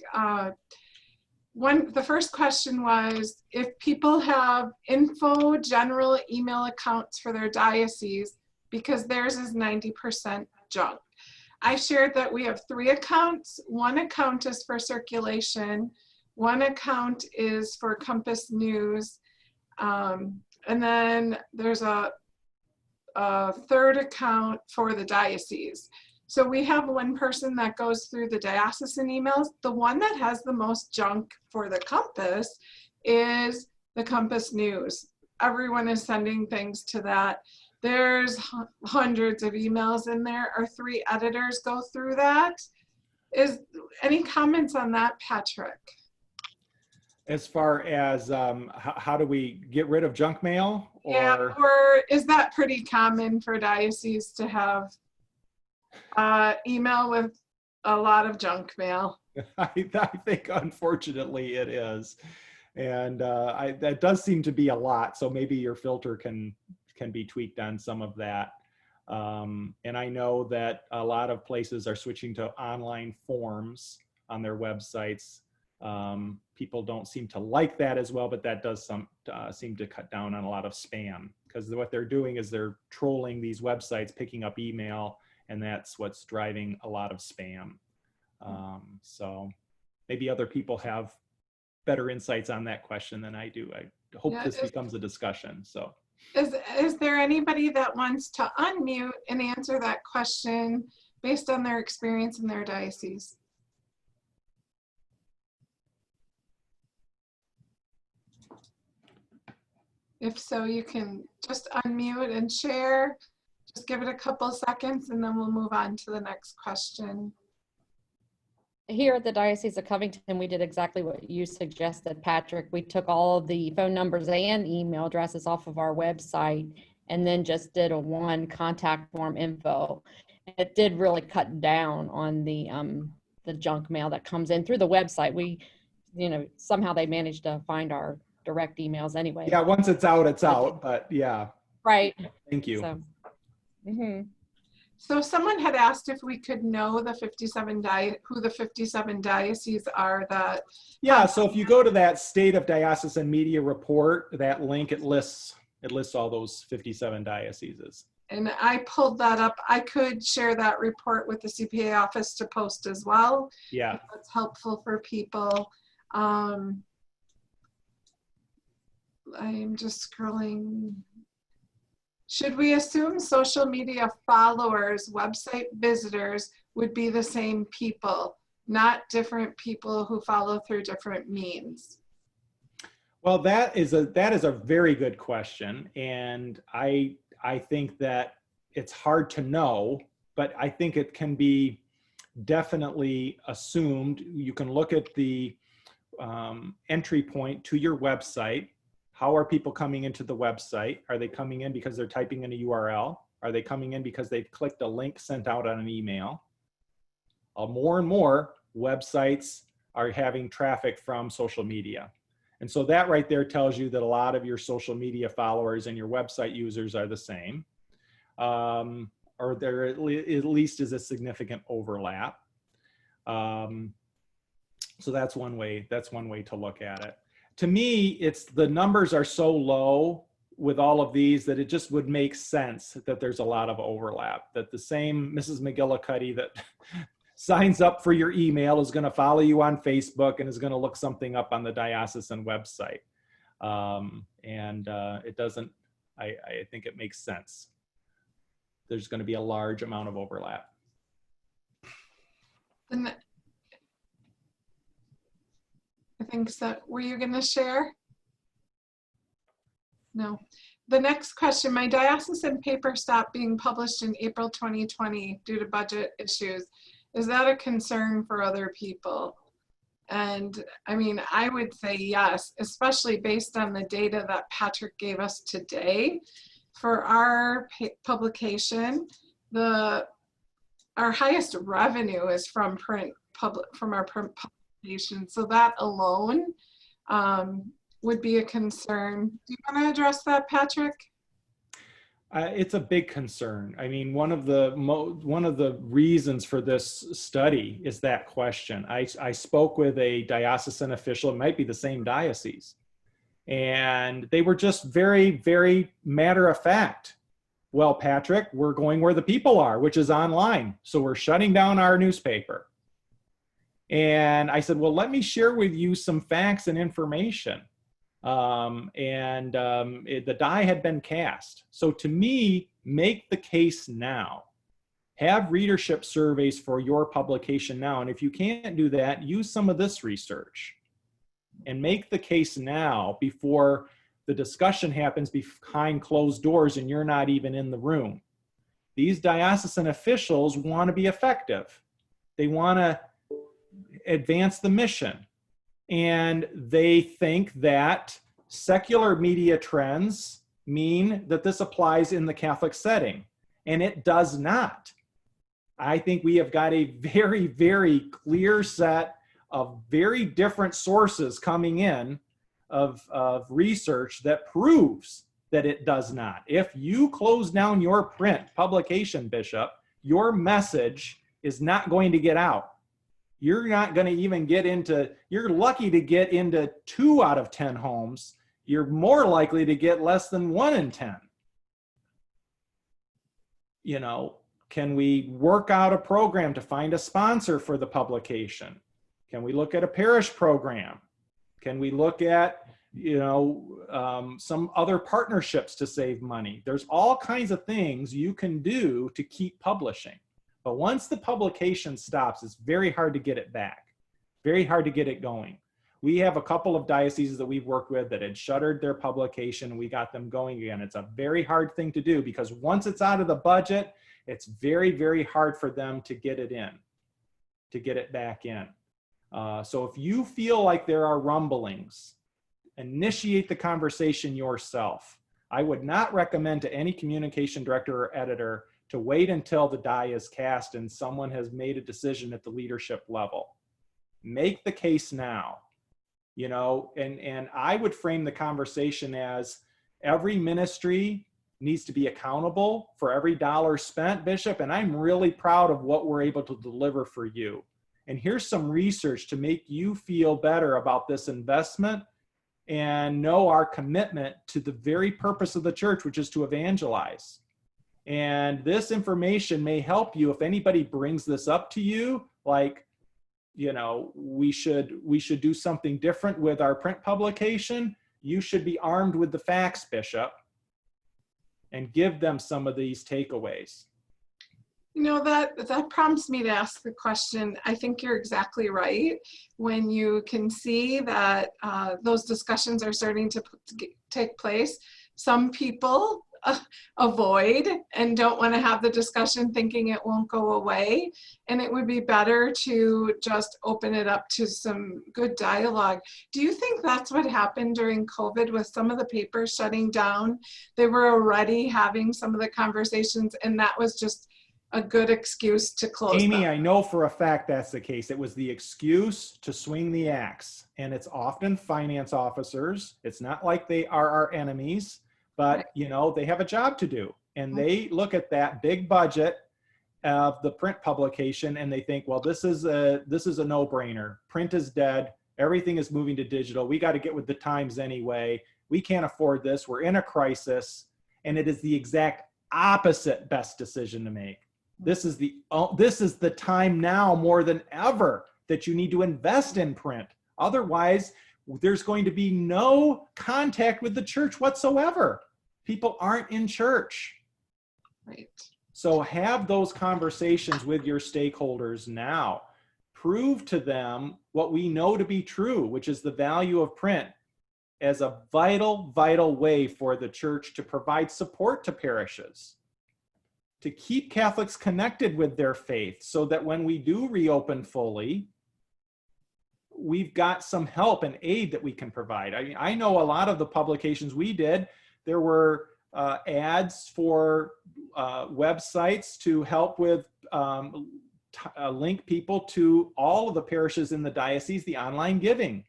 Speaker 1: the first question was, if people have info general email accounts for their diocese, because theirs is 90% junk. I shared that we have 3 accounts. One account is for circulation. One account is for Compass News. And then there's a third account for the diocese. So we have one person that goes through the diocesan emails. The one that has the most junk for the Compass is the Compass News. Everyone is sending things to that. There's hundreds of emails in there. Our 3 editors go through that. Any comments on that, Patrick?
Speaker 2: As far as how do we get rid of junk mail?
Speaker 1: Yeah, or is that pretty common for dioceses to have email with a lot of junk mail?
Speaker 2: I think unfortunately it is. And that does seem to be a lot. So maybe your filter can be tweaked on some of that. And I know that a lot of places are switching to online forms on their websites. People don't seem to like that as well, but that does seem to cut down on a lot of spam, because what they're doing is they're trolling these websites, picking up email, and that's what's driving a lot of spam. So maybe other people have better insights on that question than I do. I hope this becomes a discussion. So
Speaker 1: is there anybody that wants to unmute and answer that question based on their experience in their diocese? If so, you can just unmute and share. Just give it a couple seconds and then we'll move on to the next question.
Speaker 3: Here at the Diocese of Covington, we did exactly what you suggested, Patrick. We took all of the phone numbers and email addresses off of our website and then just did a one contact form info. It did really cut down on the junk mail that comes in through the website. We, somehow they managed to find our direct emails anyway.
Speaker 2: yeah, once it's out, it's out, but yeah.
Speaker 3: Right.
Speaker 2: Thank you.
Speaker 3: So,
Speaker 1: So someone had asked if we could know the 57 who the 57 dioceses are that.
Speaker 2: Yeah, so if you go to that State of Diocesan Media report, that link, it lists all those 57 dioceses.
Speaker 1: And I pulled that up. I could share that report with the CPA office to post as well.
Speaker 2: Yeah.
Speaker 1: That's helpful for people. I'm just scrolling. Should we assume social media followers, website visitors would be the same people, not different people who follow through different means?
Speaker 2: Well, that is a very good question. And I think that it's hard to know, but I think it can be definitely assumed. You can look at the entry point to your website. How are people coming into the website? Are they coming in because they're typing in a URL? Are they coming in because they've clicked a link sent out on an email? More and more websites are having traffic from social media. And so that right there tells you that a lot of your social media followers and your website users are the same. Or there at least is a significant overlap. So that's one way to look at it. To me, it's the numbers are so low with all of these that it just would make sense that there's a lot of overlap, that the same Mrs. McGillicuddy that signs up for your email is going to follow you on Facebook and is going to look something up on the diocesan website. It doesn't, I think it makes sense. There's going to be a large amount of overlap.
Speaker 1: I think so. Were you going to share? No. The next question, my diocesan paper stopped being published in April 2020 due to budget issues. Is that a concern for other people? And I mean, I would say yes, especially based on the data that Patrick gave us today. For our publication, our highest revenue is from our print publication. So that alone would be a concern. Do you want to address that, Patrick?
Speaker 2: It's a big concern. I mean, one of the reasons for this study is that question. I spoke with a diocesan official, it might be the same diocese, and they were just very, very matter of fact. Well, Patrick, we're going where the people are, which is online. So we're shutting down our newspaper. And I said, well, let me share with you some facts and information. The die had been cast. So to me, make the case now. Have readership surveys for your publication now. And if you can't do that, use some of this research and make the case now before the discussion happens behind closed doors and you're not even in the room. These diocesan officials want to be effective. They want to advance the mission. And they think that secular media trends mean that this applies in the Catholic setting, and it does not. I think we have got a very, very clear set of very different sources coming in of research that proves that it does not. If you close down your print publication, Bishop, your message is not going to get out. You're not going to even get into, you're lucky to get into 2 out of 10 homes. You're more likely to get less than 1 in 10. You know, can we work out a program to find a sponsor for the publication? Can we look at a parish program? Can we look at, you know, some other partnerships to save money? There's all kinds of things you can do to keep publishing. But once the publication stops, it's very hard to get it back, very hard to get it going. We have a couple of dioceses that we've worked with that had shuttered their publication and we got them going again. It's a very hard thing to do because once it's out of the budget, it's very, very hard for them to get it in, to get it back in. So if you feel like there are rumblings, initiate the conversation yourself. I would not recommend to any communication director or editor to wait until the die is cast and someone has made a decision at the leadership level. Make the case now, you know, and I would frame the conversation as every ministry needs to be accountable for every dollar spent, Bishop, and I'm really proud of what we're able to deliver for you. And here's some research to make you feel better about this investment and know our commitment to the very purpose of the church, which is to evangelize. And this information may help you if anybody brings this up to you, like, you know, we should do something different with our print publication. You should be armed with the facts, Bishop, and give them some of these takeaways.
Speaker 1: You know, that prompts me to ask the question. I think you're exactly right. When you can see that those discussions are starting to take place, some people avoid and don't want to have the discussion thinking it won't go away. And it would be better to just open it up to some good dialogue. Do you think that's what happened during COVID with some of the papers shutting down? They were already having some of the conversations and that was just a good excuse to close
Speaker 2: Amy,
Speaker 1: them.
Speaker 2: I know for a fact that's the case. It was the excuse to swing the axe. And it's often finance officers. It's not like they are our enemies, but
Speaker 1: Right.
Speaker 2: you know, they have a job to do. And they look at that big budget of the print publication and they think, well, this is a no-brainer. Print is dead. Everything is moving to digital. We got to get with the times anyway. We can't afford this. We're in a crisis. And it is the exact opposite best decision to make. This is the time now more than ever that you need to invest in print. Otherwise, there's going to be no contact with the church whatsoever. People aren't in church.
Speaker 1: Right.
Speaker 2: So have those conversations with your stakeholders now. Prove to them what we know to be true, which is the value of print as a vital, vital way for the church to provide support to parishes, to keep Catholics connected with their faith so that when we do reopen fully, we've got some help and aid that we can provide. I mean, I know a lot of the publications we did, there were ads for websites to help with link people to all of the parishes in the diocese, the online giving.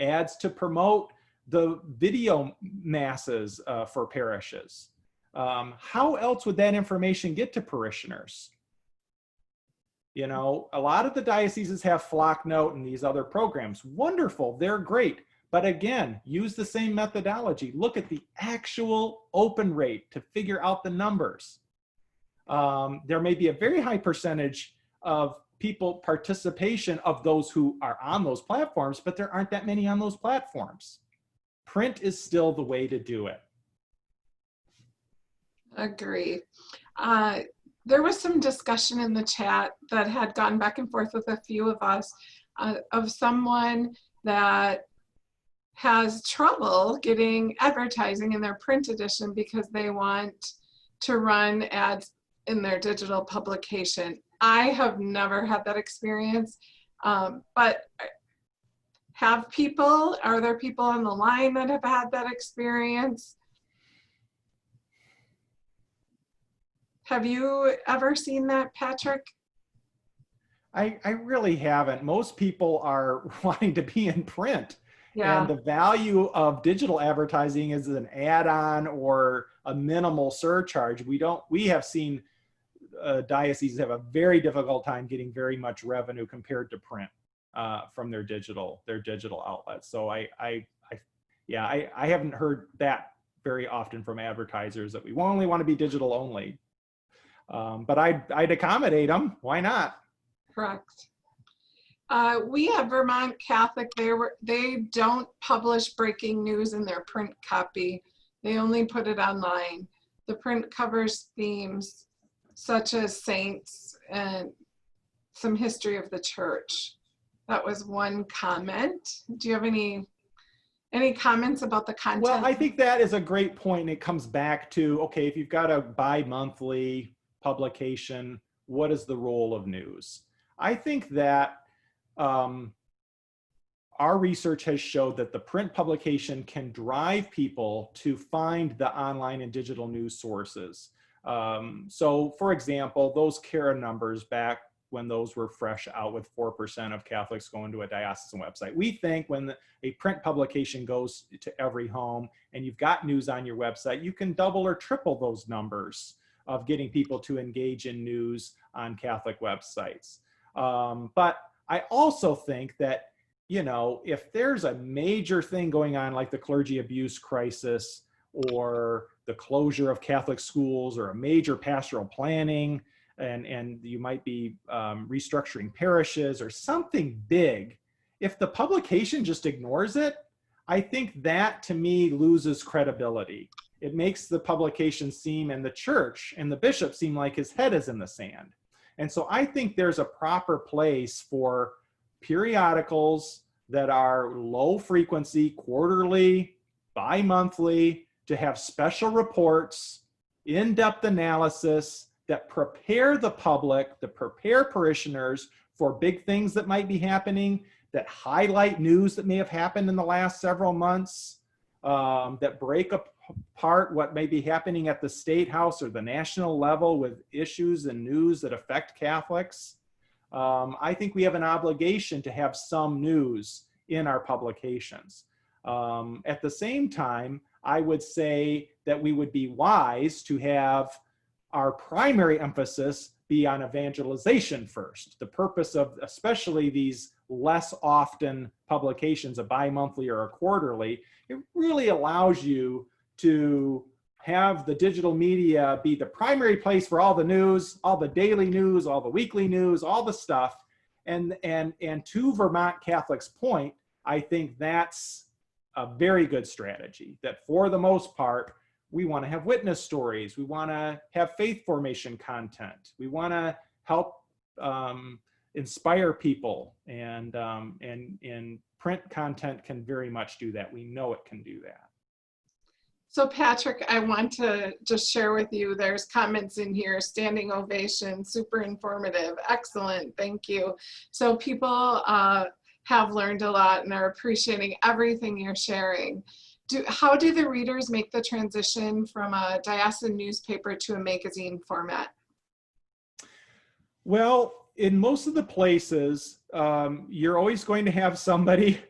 Speaker 2: Ads to promote the video masses for parishes. How else would that information get to parishioners? You know, a lot of the dioceses have Flocknote and these other programs. Wonderful, they're great. But again, use the same methodology. Look at the actual open rate to figure out the numbers. There may be a very high percentage of people participation of those who are on those platforms, but there aren't that many on those platforms. Print is still the way to do it.
Speaker 1: Agree. There was some discussion in the chat that had gone back and forth with a few of us of someone that has trouble getting advertising in their print edition because they want to run ads in their digital publication. I have never had that experience, but are there people on the line that have had that experience? Have you ever seen that, Patrick?
Speaker 2: I really haven't. Most people are wanting to be in print.
Speaker 1: Yeah.
Speaker 2: And the value of digital advertising is an add-on or a minimal surcharge. We have seen dioceses have a very difficult time getting very much revenue compared to print from their digital outlets. So I haven't heard that very often from advertisers that we only want to be digital only. But I'd accommodate them. Why not?
Speaker 1: Correct. We have Vermont Catholic. They don't publish breaking news in their print copy. They only put it online. The print covers themes such as saints and some history of the church. That was one comment. Do you have any comments about the content?
Speaker 2: Well, I think that is a great point. It comes back to, okay, if you've got a bi-monthly publication, what is the role of news? I think that our research has showed that the print publication can drive people to find the online and digital news sources. So for example, those CARA numbers back when those were fresh out with 4% of Catholics going to a diocesan website. We think when a print publication goes to every home and you've got news on your website, you can double or triple those numbers of getting people to engage in news on Catholic websites. But I also think that, you know, if there's a major thing going on like the clergy abuse crisis or the closure of Catholic schools or a major pastoral planning, and you might be restructuring parishes or something big, if the publication just ignores it, I think that to me loses credibility. It makes the publication seem, and the church and the bishop seem like his head is in the sand. And so I think there's a proper place for periodicals that are low frequency, quarterly, bi-monthly, to have special reports, in-depth analysis that prepare the public, that prepare parishioners for big things that might be happening, that highlight news that may have happened in the last several months, that break apart what may be happening at the State House or the national level with issues and news that affect Catholics. I think we have an obligation to have some news in our publications. At the same time, I would say that we would be wise to have our primary emphasis be on evangelization first. The purpose of especially these less often publications, a bi-monthly or a quarterly, it really allows you to have the digital media be the primary place for all the news, all the daily news, all the weekly news, all the stuff. And to Vermont Catholic's point, I think that's a very good strategy, that for the most part, we want to have witness stories. We want to have faith formation content. We want to help inspire people, and print content can very much do that. We know it can do that.
Speaker 1: So Patrick, I want to just share with you, there's comments in here, standing ovation, super informative, excellent, thank you. So people have learned a lot and are appreciating everything you're sharing. How do the readers make the transition from a diocesan newspaper to a magazine format?
Speaker 2: Well, in most of the places, you're always going to have somebody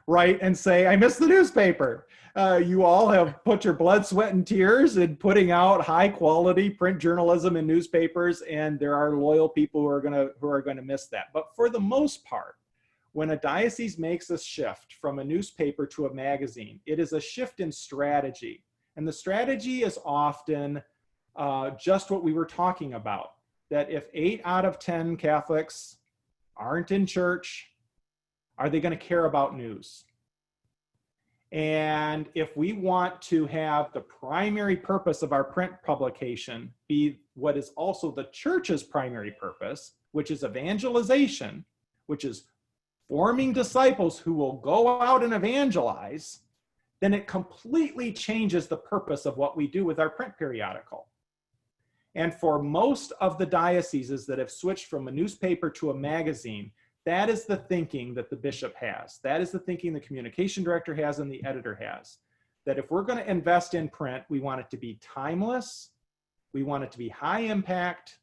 Speaker 2: write and say, I miss the newspaper. You all have put your blood, sweat, and tears in putting out high quality print journalism in newspapers, and there are loyal people who are going to miss that. But for the most part, when a diocese makes a shift from a newspaper to a magazine, it is a shift in strategy. And the strategy is often just what we were talking about, that if 8 out of 10 Catholics aren't in church, are they going to care about news? And if we want to have the primary purpose of our print publication be what is also the church's primary purpose, which is evangelization, which is forming disciples who will go out and evangelize, then it completely changes the purpose of what we do with our print periodical. And for most of the dioceses that have switched from a newspaper to a magazine, that is the thinking that the bishop has. That is the thinking the communication director has and the editor has. That if we're going to invest in print, we want it to be timeless, we want it to be high impact,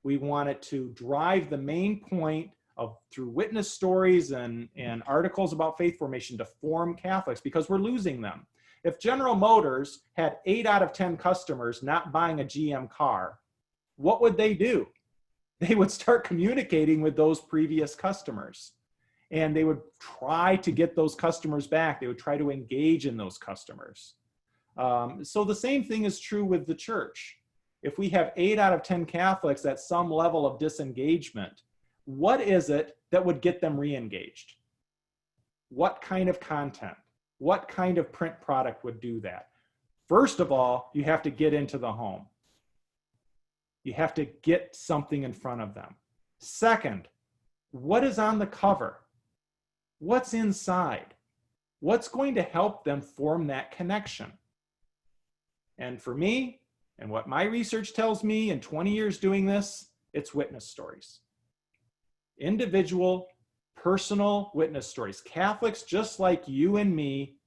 Speaker 2: we want it to drive the main point of through witness stories and articles about faith formation to form Catholics, because we're losing them. If General Motors had 8 out of 10 customers not buying a GM car, what would they do? They would start communicating with those previous customers, and they would try to get those customers back. They would try to engage in those customers. So the same thing is true with the church. If we have 8 out of 10 Catholics at some level of disengagement, what is it that would get them re-engaged? What kind of content? What kind of print product would do that? First of all, you have to get into the home. You have to get something in front of them. Second, what is on the cover? What's inside? What's going to help them form that connection? And for me, and what my research tells me in 20 years doing this, it's witness stories. Individual, personal witness stories. Catholics just like you and me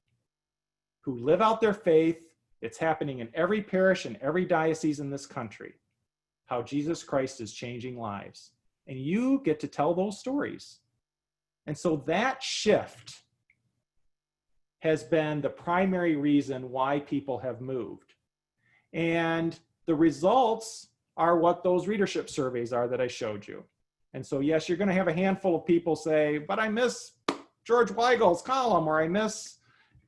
Speaker 2: who live out their faith. It's happening in every parish and every diocese in this country. How Jesus Christ is changing lives. And you get to tell those stories. And so that shift has been the primary reason why people have moved. And the results are what those readership surveys are that I showed you. And so, yes, you're going to have a handful of people say, but I miss George Weigel's column, or I miss,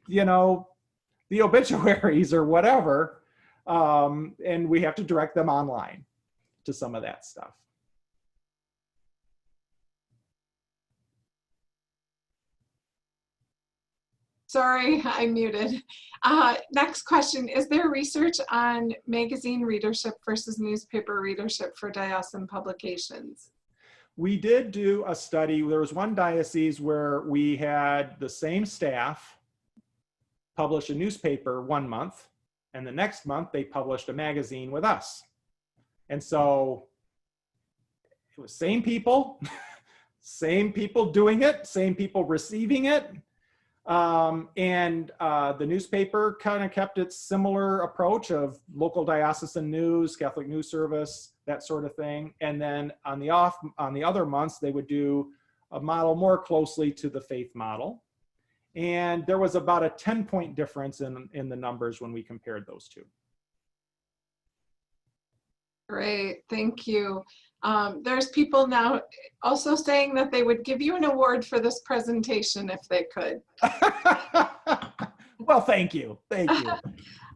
Speaker 2: the obituaries or whatever. And we have to direct them online to some of that stuff.
Speaker 1: Sorry, I muted. Next question, is there research on magazine readership versus newspaper readership for diocesan publications?
Speaker 2: We did do a study. There was one diocese where we had the same staff publish a newspaper one month, and the next month they published a magazine with us. And so it was same people, same people doing it, same people receiving it. The newspaper kind of kept its similar approach of local diocesan news, Catholic news service, that sort of thing. And then on the other months, they would do a model more closely to the faith model. And there was about a 10-point difference in the numbers when we compared those two.
Speaker 1: Great, thank you. There's people now also saying that they would give you an award for this presentation if they could.
Speaker 2: Well, thank you. Thank you.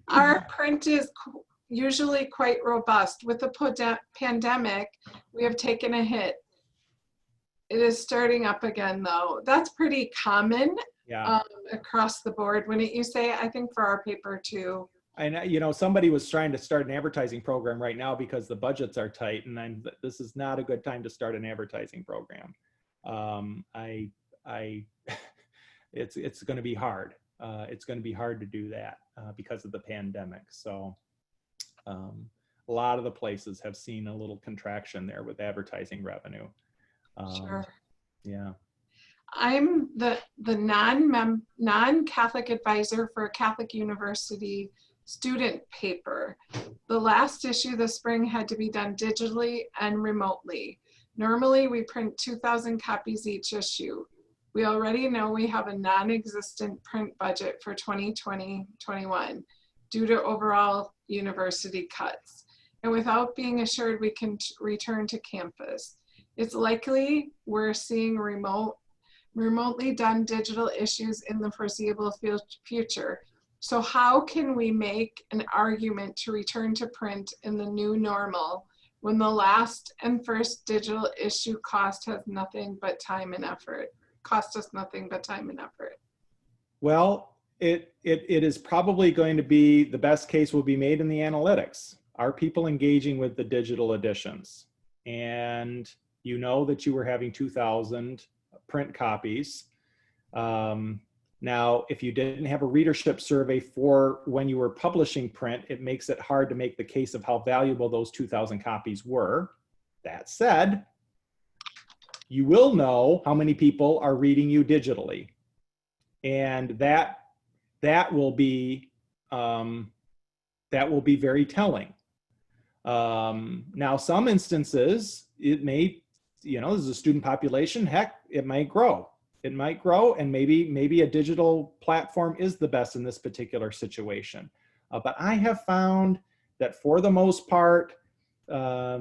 Speaker 1: Our print is usually quite robust. With the pandemic, we have taken a hit. It is starting up again, though. That's pretty common across the board. Wouldn't you say? I think for our paper, too.
Speaker 2: And somebody was trying to start an advertising program right now because the budgets are tight, and this is not a good time to start an advertising program. It's going to be hard. it's going to be hard to do that because of the pandemic. So a lot of the places have seen a little contraction there with advertising revenue.
Speaker 1: Sure.
Speaker 2: Yeah.
Speaker 1: I'm the non-Catholic advisor for a Catholic university student paper. The last issue this spring had to be done digitally and remotely. Normally we print 2,000 copies each issue. We already know we have a non-existent print budget for 2020-21 due to overall university cuts, and without being assured we can return to campus. It's likely we're seeing remotely done digital issues in the foreseeable future. So how can we make an argument to return to print in the new normal when the last and first digital issue cost us nothing but time and effort?
Speaker 2: Well, it is probably going to be, the best case will be made in the analytics. Are people engaging with the digital editions? And you know that you were having 2,000 print copies. Now, if you didn't have a readership survey for when you were publishing print, it makes it hard to make the case of how valuable those 2,000 copies were. That said, you will know how many people are reading you digitally. And that will be very telling. Now, some instances, it may, as a student population, heck, it might grow. It might grow, and maybe a digital platform is the best in this particular situation. But I have found that for the most part,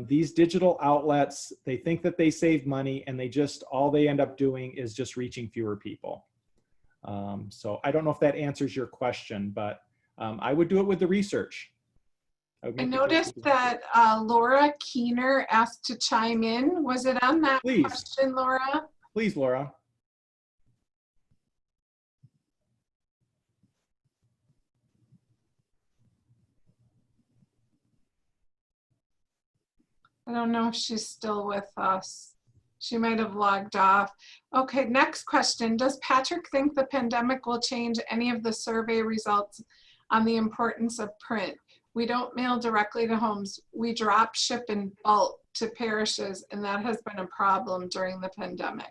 Speaker 2: these digital outlets, they think that they save money, and all they end up doing is just reaching fewer people. So I don't know if that answers your question, but I would do it with the research.
Speaker 1: I noticed that Laura Keener asked to chime in. Was it on that question, Laura?
Speaker 2: Please, Laura.
Speaker 1: I don't know if she's still with us. She might have logged off. Okay, next question. Does Patrick think the pandemic will change any of the survey results on the importance of print? We don't mail directly to homes. We drop ship in bulk to parishes, and that has been a problem during the pandemic.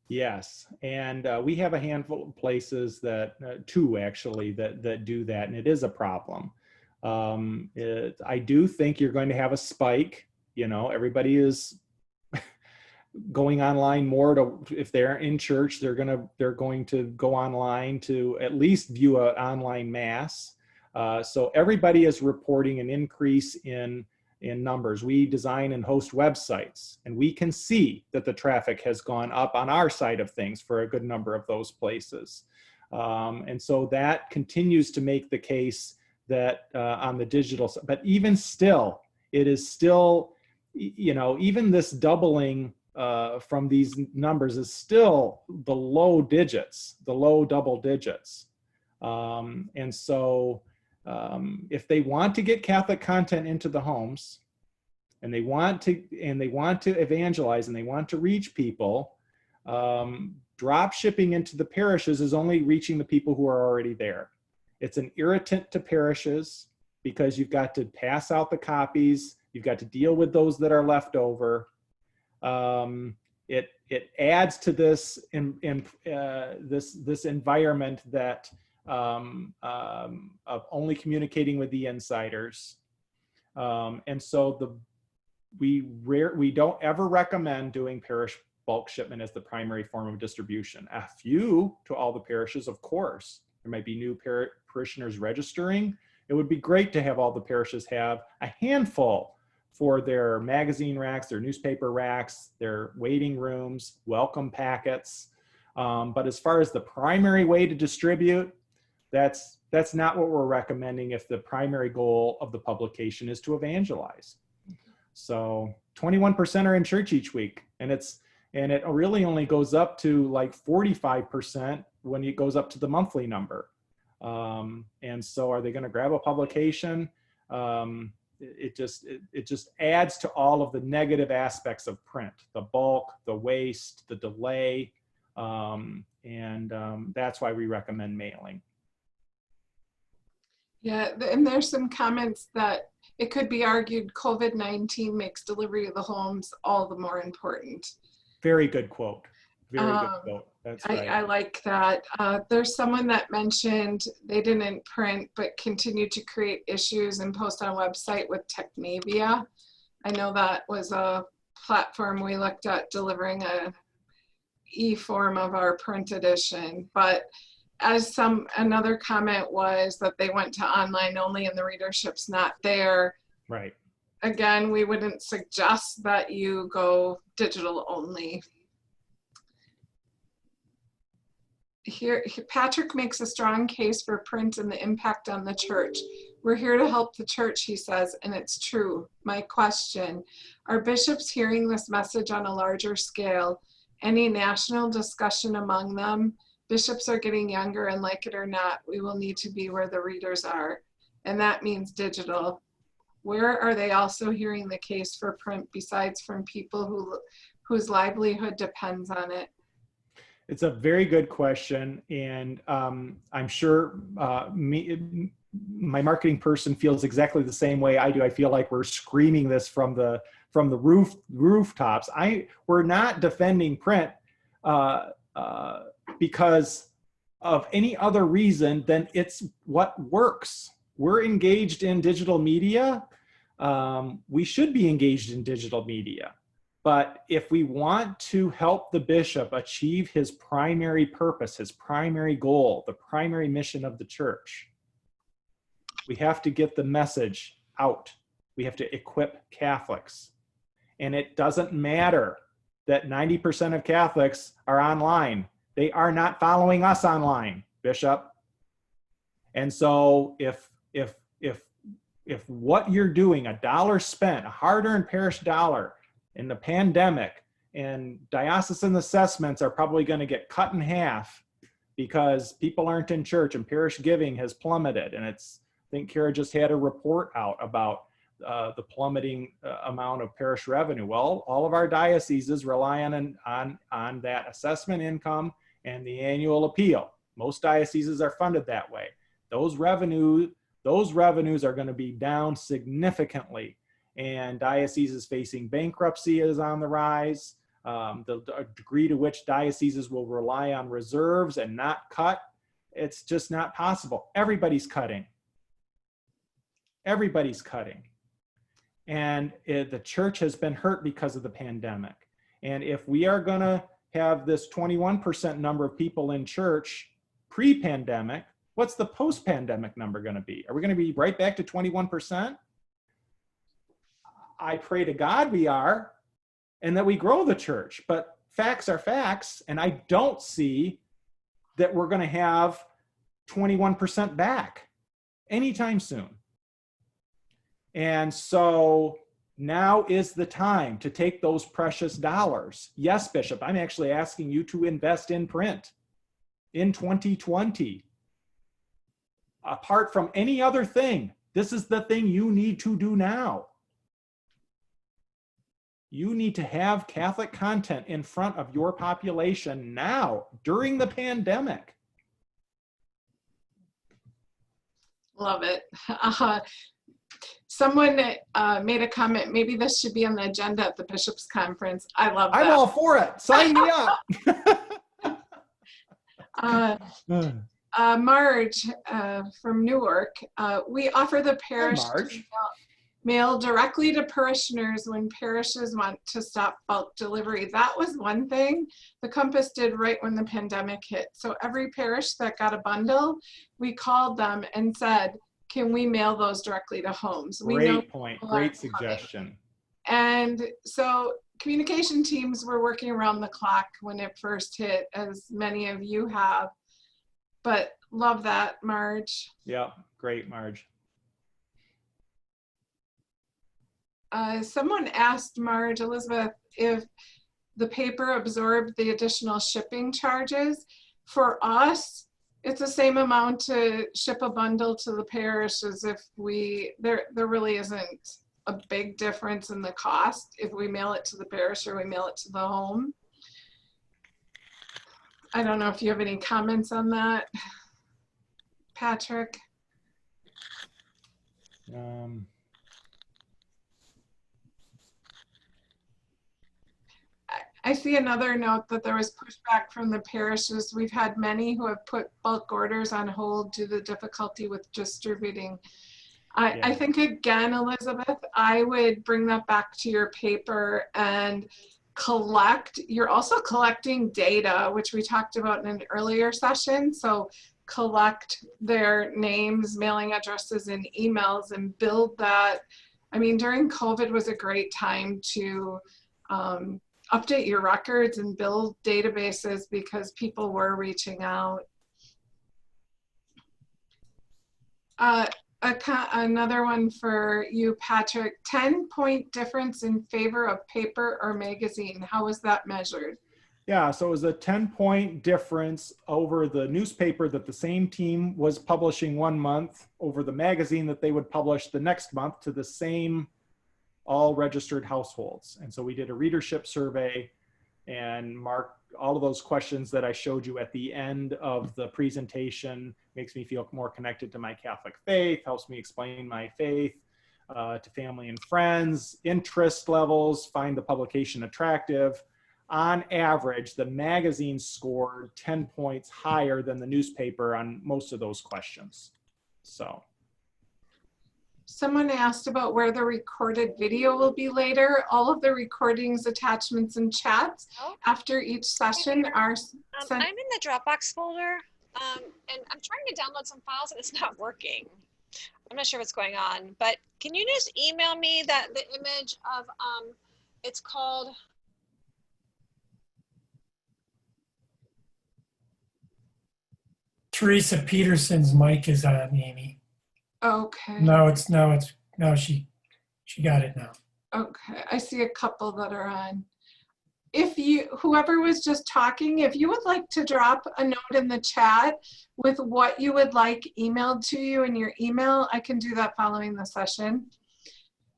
Speaker 2: Yes, and we have a handful of places that, two actually, that do that, and it is a problem. I do think you're going to have a spike. Everybody is going online more if they're in church, they're going to go online to at least view an online mass. So everybody is reporting an increase in numbers. We design and host websites, and we can see that the traffic has gone up on our side of things for a good number of those places. And so that continues to make the case that on the digital side, but even still, it is still, even this doubling from these numbers is still the low digits, the low double digits. And so if they want to get Catholic content into the homes, and they want to evangelize, and they want to reach people, drop shipping into the parishes is only reaching the people who are already there. It's an irritant to parishes because you've got to pass out the copies, you've got to deal with those that are left over. It adds to this this environment that of only communicating with the insiders, and so we don't ever recommend doing parish bulk shipment as the primary form of distribution. A few to all the parishes, of course. There might be new parishioners registering. It would be great to have all the parishes have a handful for their magazine racks, their newspaper racks, their waiting rooms, welcome packets. But as far as the primary way to distribute, that's not what we're recommending if the primary goal of the publication is to evangelize. So 21% are in church each week, and it really only goes up to like 45% when it goes up to the monthly number. And so are they going to grab a publication? It just adds to all of the negative aspects of print, the bulk, the waste, the delay. And that's why we recommend mailing.
Speaker 1: Yeah, and there's some comments that it could be argued COVID-19 makes delivery of the homes all the more important.
Speaker 2: Very good quote. Very good
Speaker 1: Um,
Speaker 2: quote. That's
Speaker 1: I
Speaker 2: right.
Speaker 1: like that. There's someone that mentioned they didn't print but continue to create issues and post on a website with Technavia. I know that was a platform we looked at delivering a e-form of our print edition, but as another comment was that they went to online only and the readership's not there.
Speaker 2: Right.
Speaker 1: Again, we wouldn't suggest that you go digital only. Here, Patrick makes a strong case for print and the impact on the church. We're here to help the church, he says, and it's true. My question, are bishops hearing this message on a larger scale? Any national discussion among them? Bishops are getting younger, and like it or not, we will need to be where the readers are. And that means digital. Where are they also hearing the case for print besides from people whose livelihood depends on it?
Speaker 2: It's a very good question, and I'm sure my marketing person feels exactly the same way I do. I feel like we're screaming this from the rooftops. We're not defending print because of any other reason than it's what works. We're engaged in digital media. We should be engaged in digital media. But if we want to help the bishop achieve his primary purpose, his primary goal, the primary mission of the church, we have to get the message out. We have to equip Catholics. And it doesn't matter that 90% of Catholics are online. They are not following us online, Bishop. And so if what you're doing, a dollar spent, a hard-earned parish dollar, in the pandemic, and diocesan assessments are probably going to get cut in half because people aren't in church and parish giving has plummeted. And I think Kara just had a report out about the plummeting amount of parish revenue. Well, all of our dioceses rely on that assessment income and the annual appeal. Most dioceses are funded that way. Those revenues are going to be down significantly. And dioceses facing bankruptcy is on the rise. The degree to which dioceses will rely on reserves and not cut, it's just not possible. Everybody's cutting. Everybody's cutting. And the church has been hurt because of the pandemic. And if we are going to have this 21% number of people in church pre-pandemic, what's the post-pandemic number going to be? Are we going to be right back to 21%? I pray to God we are, and that we grow the church, but facts are facts, and I don't see that we're going to have 21% back anytime soon. And so now is the time to take those precious dollars. Yes, Bishop, I'm actually asking you to invest in print in 2020. Apart from any other thing, this is the thing you need to do now. You need to have Catholic content in front of your population now, during the pandemic.
Speaker 1: Love it. Someone made a comment, maybe this should be on the agenda at the Bishops' Conference. I love that.
Speaker 2: I'm all for it. Sign me up.
Speaker 1: Marge from Newark, we offer the parish to mail directly to parishioners when parishes want to stop bulk delivery. That was one thing the Compass did right when the pandemic hit. So every parish that got a bundle, we called them and said, can we mail those directly to homes?
Speaker 2: Great point, great suggestion.
Speaker 1: And so communication teams were working around the clock when it first hit, as many of you have. But love that, Marge.
Speaker 2: Yeah, great, Marge.
Speaker 1: Someone asked Marge, Elizabeth, if the paper absorbed the additional shipping charges. For us, it's the same amount to ship a bundle to the parish as if there really isn't a big difference in the cost if we mail it to the parish or we mail it to the home. I don't know if you have any comments on that, Patrick. I see another note that there was pushback from the parishes. We've had many who have put bulk orders on hold due to the difficulty with distributing. I think again, Elizabeth, I would bring that back to your paper and collect. You're also collecting data, which we talked about in an earlier session. So collect their names, mailing addresses, and emails and build that. I mean, during COVID was a great time to update your records and build databases because people were reaching out. Another one for you, Patrick. 10-point difference in favor of paper or magazine. How was that measured?
Speaker 2: Yeah, so it was a 10-point difference over the newspaper that the same team was publishing one month over the magazine that they would publish the next month to the same all registered households. And so we did a readership survey and marked all of those questions that I showed you at the end of the presentation. Makes me feel more connected to my Catholic faith, helps me explain my faith to family and friends, interest levels, find the publication attractive. On average, the magazine scored 10 points higher than the newspaper on most of those questions. So.
Speaker 1: Someone asked about where the recorded video will be later. All of the recordings, attachments, and chats after each session are sent.
Speaker 4: I'm in the Dropbox folder, and I'm trying to download some files and it's not working. I'm not sure what's going on, but can you just email me the image of, it's called,
Speaker 5: Teresa Peterson's mic is on, Amy.
Speaker 1: Okay.
Speaker 5: No, she got it now.
Speaker 1: Okay, I see a couple that are on. If you, whoever was just talking, if you would like to drop a note in the chat with what you would like emailed to you in your email, I can do that following the session.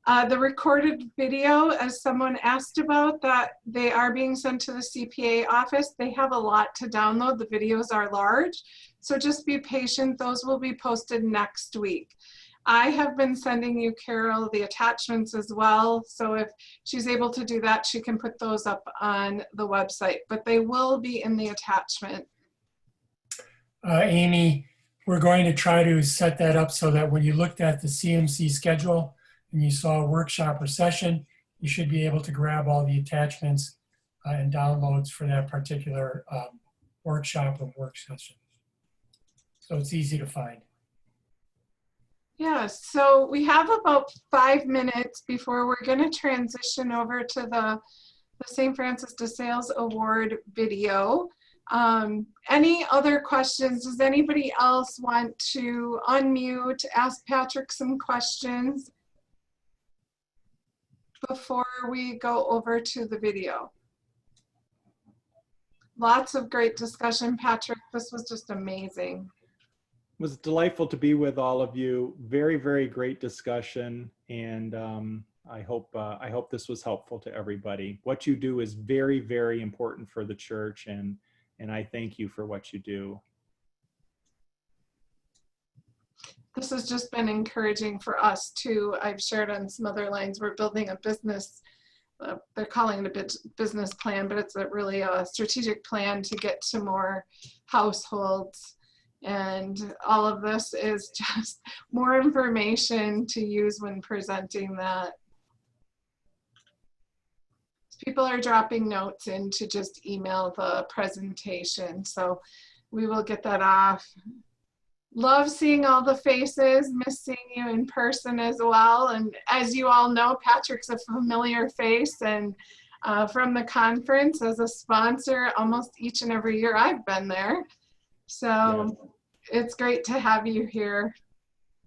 Speaker 1: The recorded video, as someone asked about, that they are being sent to the CPA office. They have a lot to download. The videos are large, so just be patient. Those will be posted next week. I have been sending you, Carol, the attachments as well. So if she's able to do that, she can put those up on the website, but they will be in the attachment.
Speaker 5: Amy, we're going to try to set that up so that when you looked at the CMC schedule and you saw a workshop or session, you should be able to grab all the attachments and downloads for that particular workshop or work session. So it's easy to find.
Speaker 1: Yeah, so we have about 5 minutes before we're going to transition over to the St. Francis de Sales Award video. Any other questions? Does anybody else want to unmute, ask Patrick some questions before we go over to the video? Lots of great discussion, Patrick. This was just amazing.
Speaker 2: It was delightful to be with all of you. Very, very great discussion. And I hope this was helpful to everybody. What you do is very, very important for the church. And I thank you for what you do.
Speaker 1: This has just been encouraging for us too. I've shared on some other lines, we're building a business, they're calling it a business plan, but it's really a strategic plan to get to more households. And all of this is just more information to use when presenting that. People are dropping notes in to just email the presentation. So we will get that off. Love seeing all the faces, miss seeing you in person as well. And as you all know, Patrick's a familiar face, and from the conference as a sponsor almost each and every year I've been there. So it's great to have you here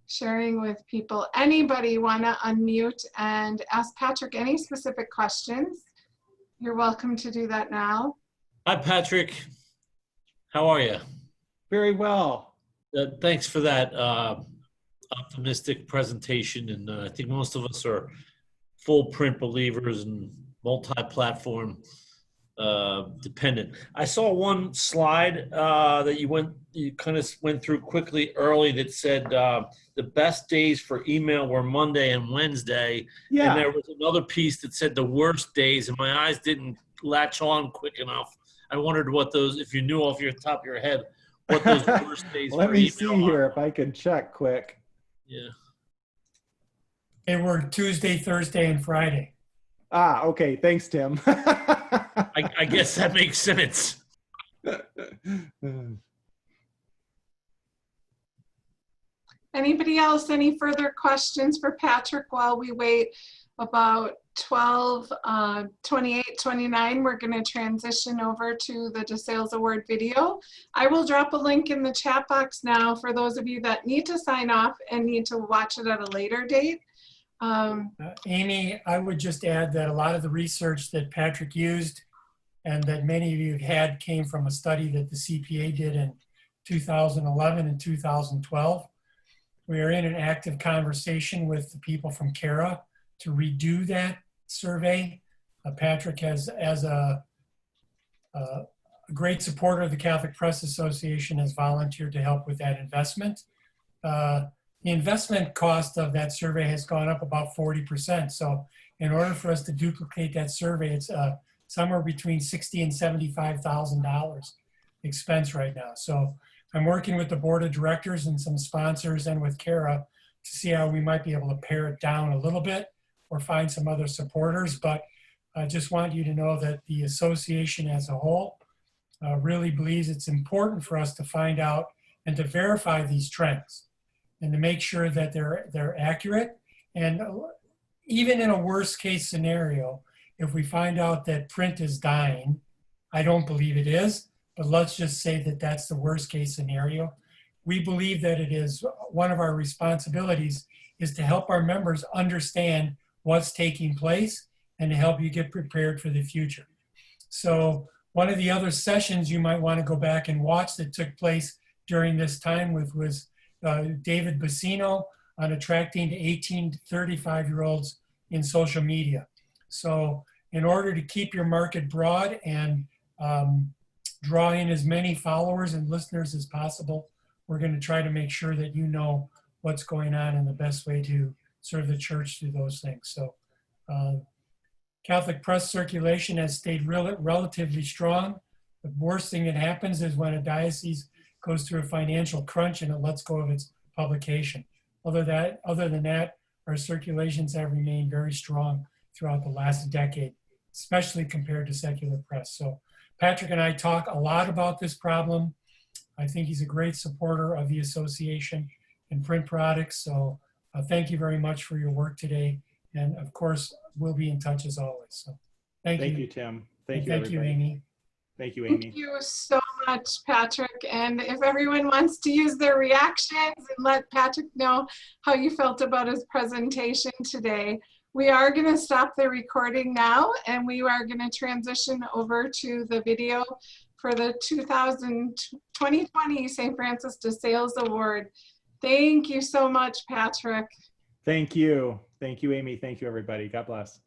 Speaker 1: sharing with people. Anybody want to unmute and ask Patrick any specific questions? You're welcome to do that now.
Speaker 6: Hi, Patrick. How are you?
Speaker 2: Very well.
Speaker 6: Thanks for that optimistic presentation. And I think most of us are full print believers and multi-platform dependent. I saw one slide that you kind of went through quickly early that said the best days for email were Monday and Wednesday.
Speaker 2: Yeah.
Speaker 6: And there was another piece that said the worst days, and my eyes didn't latch on quick enough. I wondered what those, if you knew off your top of your head, what those worst days
Speaker 2: Let
Speaker 6: for
Speaker 2: me
Speaker 6: email
Speaker 2: see
Speaker 6: are.
Speaker 2: here if I can check quick.
Speaker 6: Yeah.
Speaker 5: They were Tuesday, Thursday, and Friday.
Speaker 2: Ah, okay. Thanks, Tim.
Speaker 6: I guess that makes sense.
Speaker 1: Anybody else, any further questions for Patrick while we wait? About 12, 28, 29, we're going to transition over to the DeSales Award video. I will drop a link in the chat box now for those of you that need to sign off and need to watch it at a later date.
Speaker 5: Amy, I would just add that a lot of the research that Patrick used and that many of you had came from a study that the CPA did in 2011 and 2012. We are in an active conversation with the people from CARA to redo that survey. Patrick has, as a great supporter of the Catholic Press Association, has volunteered to help with that investment. The investment cost of that survey has gone up about 40%. So in order for us to duplicate that survey, it's somewhere between $60,000 and $75,000 expense right now. So I'm working with the board of directors and some sponsors and with CARA to see how we might be able to pare it down a little bit or find some other supporters. But I just want you to know that the association as a whole really believes it's important for us to find out and to verify these trends and to make sure that they're accurate. And even in a worst case scenario, if we find out that print is dying, I don't believe it is, but let's just say that that's the worst case scenario. We believe that it is one of our responsibilities is to help our members understand what's taking place and to help you get prepared for the future. So one of the other sessions you might want to go back and watch that took place during this time was David Bassino on attracting to 18 to 35-year-olds in social media. So in order to keep your market broad and draw in as many followers and listeners as possible, we're going to try to make sure that you know what's going on and the best way to serve the church through those things. So Catholic press circulation has stayed relatively strong. The worst thing that happens is when a diocese goes through a financial crunch and it lets go of its publication. Other than that, our circulations have remained very strong throughout the last decade, especially compared to secular press. So Patrick and I talk a lot about this problem. I think he's a great supporter of the association and print products. So thank you very much for your work today. And of course, we'll be in touch as always. So thank you.
Speaker 2: Thank you, Tim. Thank you,
Speaker 5: Thank you,
Speaker 2: everybody.
Speaker 5: Amy.
Speaker 2: Thank you, Amy.
Speaker 1: Thank you so much, Patrick. And if everyone wants to use their reactions and let Patrick know how you felt about his presentation today, we are going to stop the recording now and we are going to transition over to the video for the 2020 St. Francis DeSales Award. Thank you so much, Patrick.
Speaker 2: Thank you. Thank you, Amy. Thank you, everybody. God bless.